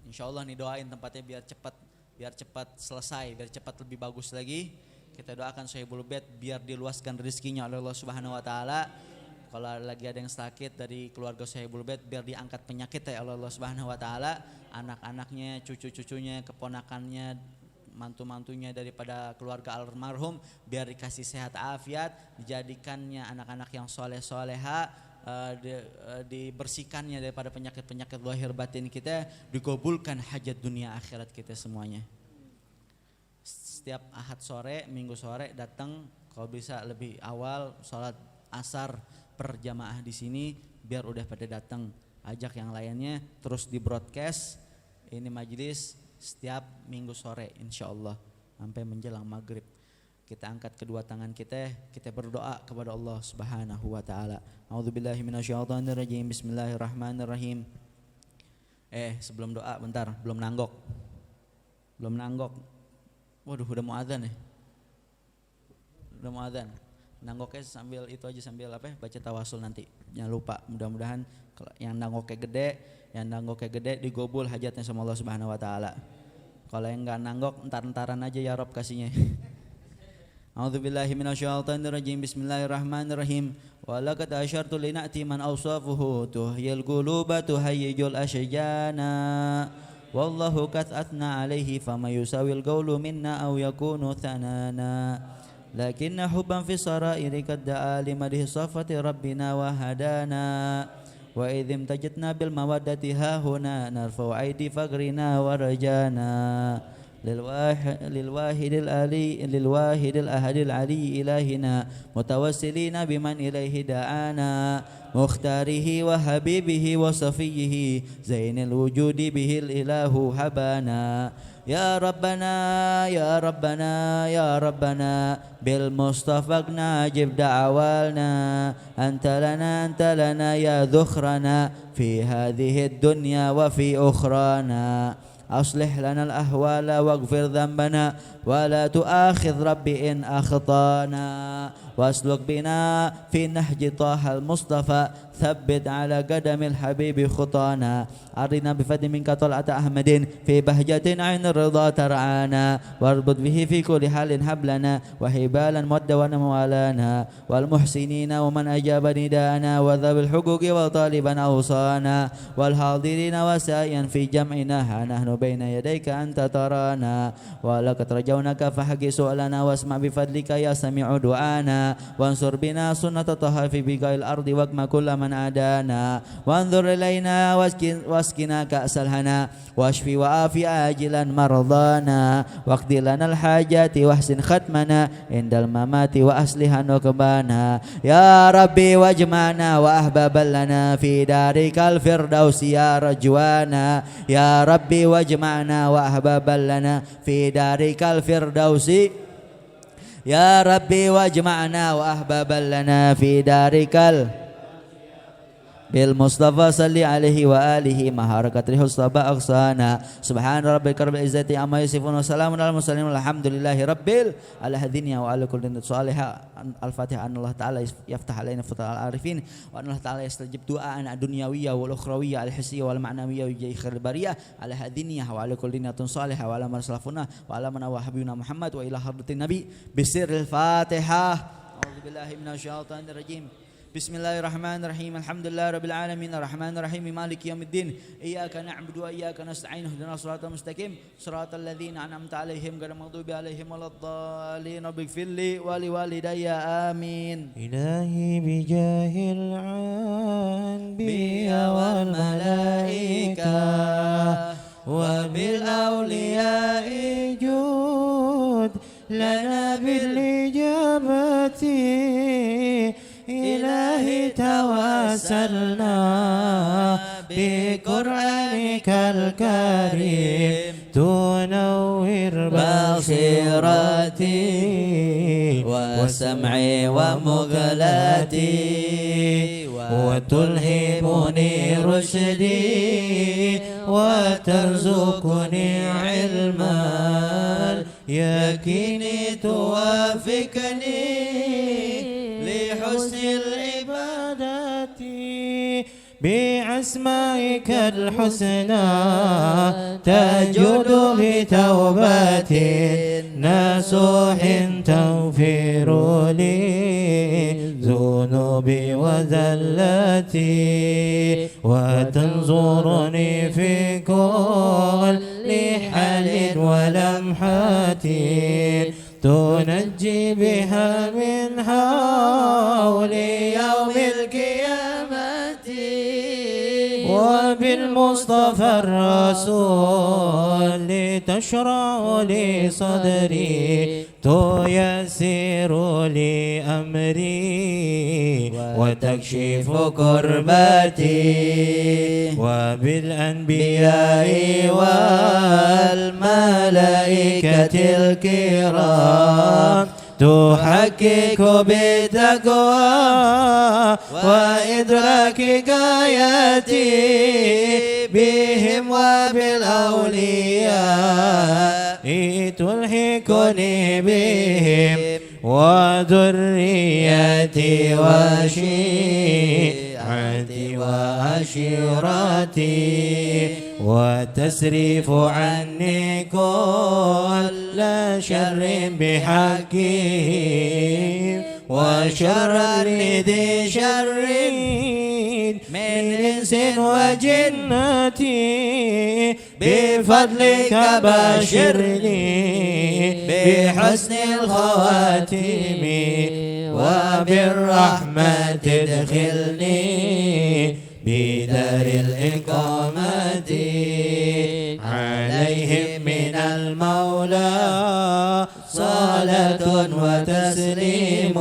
Insya Allah nih doain tempatnya biar cepat selesai, biar cepat lebih bagus lagi. Kita doakan Sahibul Bait biar diluaskan rezekinya oleh Allah Subhanahu Wa Taala. Kalau lagi ada yang sakit dari keluarga Sahibul Bait biar diangkat penyakit ya oleh Allah Subhanahu Wa Taala. Anak-anaknya, cucu-cucunya, keponakannya, mantu-mantunya daripada keluarga almarhum biar dikasih sehat afiat, dijadikannya anak-anak yang soleh-soleha, dibersihkannya daripada penyakit-penyakit lahir batin kita, digabulkan hajat dunia akhirat kita semuanya. Setiap Ahad sore, Minggu sore datang, kalau bisa lebih awal sholat asar berjamaah di sini biar udah pada datang. Ajak yang lainnya, terus di broadcast ini majelis setiap Minggu sore insyaallah sampai menjelang maghrib. Kita angkat kedua tangan kita berdoa kepada Allah Subhanahu Wa Taala. A'udzubillahi minasyaitonirrajim. Bismillahirrahmanirrahim. Sebelum doa bentar, belum nanggok. Waduh, udah mau adzan ya. udah mau adzan. Nanggoknya sambil itu aja, sambil apa baca tawasul nanti. Jangan lupa, mudah-mudahan yang nanggoknya gede digobul hajatnya sama Allah Subhanahu wa taala. Kalau yang enggak nanggok entar-entaran aja ya Rob kasihnya. A'udzubillahi minasyaitonir rajim. Bismillahirrahmanirrahim. Wa laqad asyartu lina'ti man awsafuhu tuhyil quluba tuhayyijul asyjana. Wallahu qad athna alaihi fama yusawil qawlu minna aw yakunu thanana. Lakinna hubban fi sarairi qad da'a limadhi safati rabbina wa hadana. Wa idzim tajidna bil mawaddati hahuna narfa'u aidi fagrina wa rajana. للواحد الأحد العلي إلهنا متوسلين بمن إليه دعانا مختاره وحبيبه وصفيه زين الوجود به الإله حبانا يا ربنا يا ربنا يا ربنا بالمصطفى ناجب دعوالنا أنت لنا يا ذخرنا في هذه الدنيا وفي أخرانا أصلح لنا الأهوال واغفر ذنبنا ولا تؤاخذ ربي إن أخطأنا واسلك بنا في نهج طه المصطفى ثبت على قدم الحبيب خطانا أرنا بفضل منك طلعة أحمد في بهجة عين الرضا ترعانا واربط به في كل حال حبلنا وحبالا مد وموالانا والمحسنين ومن أجاب نداءنا وذوي الحقوق وطالبا أوصانا والحاضرين وسائيا في جمعنا ها نحن بين يديك أنت ترانا ولقد رجونك فحق سؤالنا واسمع بفضلك يا سميع دعانا وانصر بنا سنة طه في بقاع الأرض واكما كل من عادانا وانظر إلينا واسقنا كأس الهنا واشفي وآفي آجلا مرضانا واقض لنا الحاجات واحسن ختمنا عند الممات وأصلح نكبانا يا ربي واجمعنا وأحبابا لنا في دارك الفردوس يا رجوانا يا ربي واجمعنا وأحبابا لنا في دارك الفردوس يا ربي واجمعنا وأحبابا لنا في دارك بالمصطفى صلي عليه وآله مع حركة الحسبى أقصانا سبحان ربك رب العزة عما يصفون وسلام على المرسلين والحمد لله رب العالمين وعلى كل صالحة الفاتحة أن الله تعالى يفتح علينا فتح العارفين وأن الله تعالى يستجيب دعاءنا الدنيوية والأخروية الحسية والمعنوية وجاي خير البرية على هدينية وعلى كل دينة صالحة وعلى من سلفنا وعلى من هو حبيبنا محمد وإلى حضرة النبي بسر الفاتحة أعوذ بالله من الشيطان الرجيم بسم الله الرحمن الرحيم الحمد لله رب العالمين الرحمن الرحيم مالك يوم الدين إياك نعبد وإياك نستعين اهدنا الصراط المستقيم صراط الذين أنعمت عليهم غير المغضوب عليهم ولا الضالين رب اغفر لي ولوالدي آمين إلهي بجاه الأنبياء والملائكة وبالأولياء جود لنا بالإجابة إلهي توسلنا بقرآنك الكريم تنور بصيرتي وسمعي ومقلتي وتلهمني رشدي وترزقني علما يقيني توافقني لحسن العبادة بأسمائك الحسنى تجود بتوبة نصوح تغفر لي ذنوبي وذلتي وتنظرني في كل حال ولمحة تنجي بها من حول يوم القيامة وبالمصطفى الرسول تشرع لي صدري تيسر لي أمري وتكشف كربتي وبالأنبياء والملائكة الكرام تحقق بالتقوى وإدراك غايتي بهم وبالأولياء تلحقني بهم وذريتي وشيعتي وعشيرتي وتصرف عني كل شر بحقهم وشر ذي شر من إنس وجنة بفضلك بشرني بحسن الخواتم وبالرحمة ادخلني بدار الإقامة عليهم من المولى صلاة وتسليم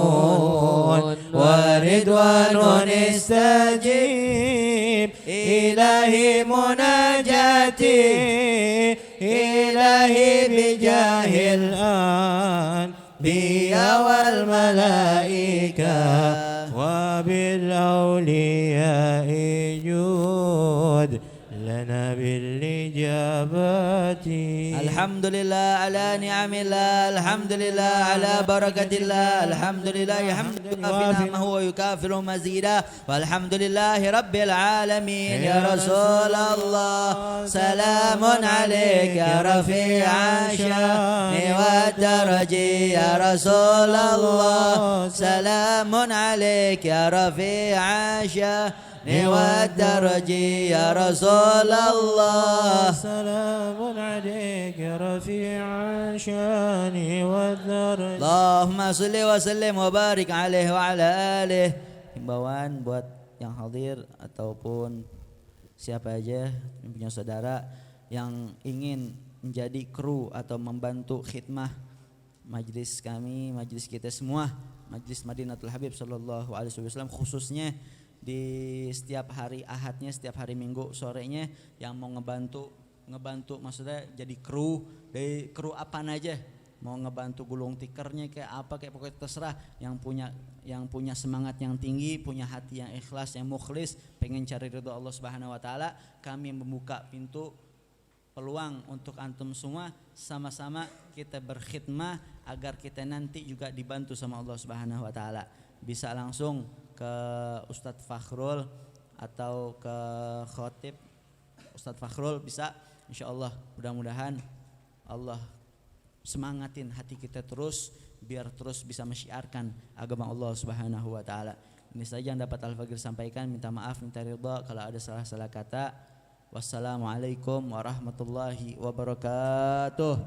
ورضوان استجيب إلهي مناجاتي إلهي بجاه الأنبياء والملائكة وبالأولياء جود لنا بالإجابات. Alhamdulillah ala ni'amillah, alhamdulillah ala barakatillah, alhamdulillah hamdulillah bima huwa yukafiru mazida, walhamdulillahi rabbil alamin. Ya Rasulullah salamun alaika ya rafi'a sya'ni wa daraji. Ya Rasulullah salamun alaika ya rafi'a sya'ni wa daraji. Ya Rasulullah سلام عليك يا رفيع شاني والدرجة. Allahumma salli wa sallim wa barik alaihi wa ala alihi. Himbauan buat yang hadir ataupun siapa aja yang punya saudara yang ingin menjadi kru atau membantu khidmah majlis kami, majlis kita semua, majlis Madinatul Habib sallallahu alaihi wasallam, khususnya di setiap hari Ahadnya, setiap hari Minggu sorenya yang mau ngebantu maksudnya jadi kru, dari kru apaan aja, mau ngebantu gulung tikernya kayak apa, kayak pokoknya terserah, yang punya semangat yang tinggi, punya hati yang ikhlas, yang mukhlis, pengen cari ridho Allah Subhanahu wa taala, kami membuka pintu peluang untuk antum semua, sama-sama kita berkhidmah agar kita nanti juga dibantu sama Allah Subhanahu wa taala. Bisa langsung ke Ustadz Fakhrul atau ke Khotib Ustadz Fakhrul, bisa, insyaallah. Mudah-mudahan Allah semangatin hati kita terus biar terus bisa mensyiarkan agama Allah Subhanahu wa taala. Ini saja yang dapat Al-Faqir sampaikan. Minta maaf, minta ridha kalau ada salah-salah kata. Wassalamualaikum warahmatullahi wabarakatuh.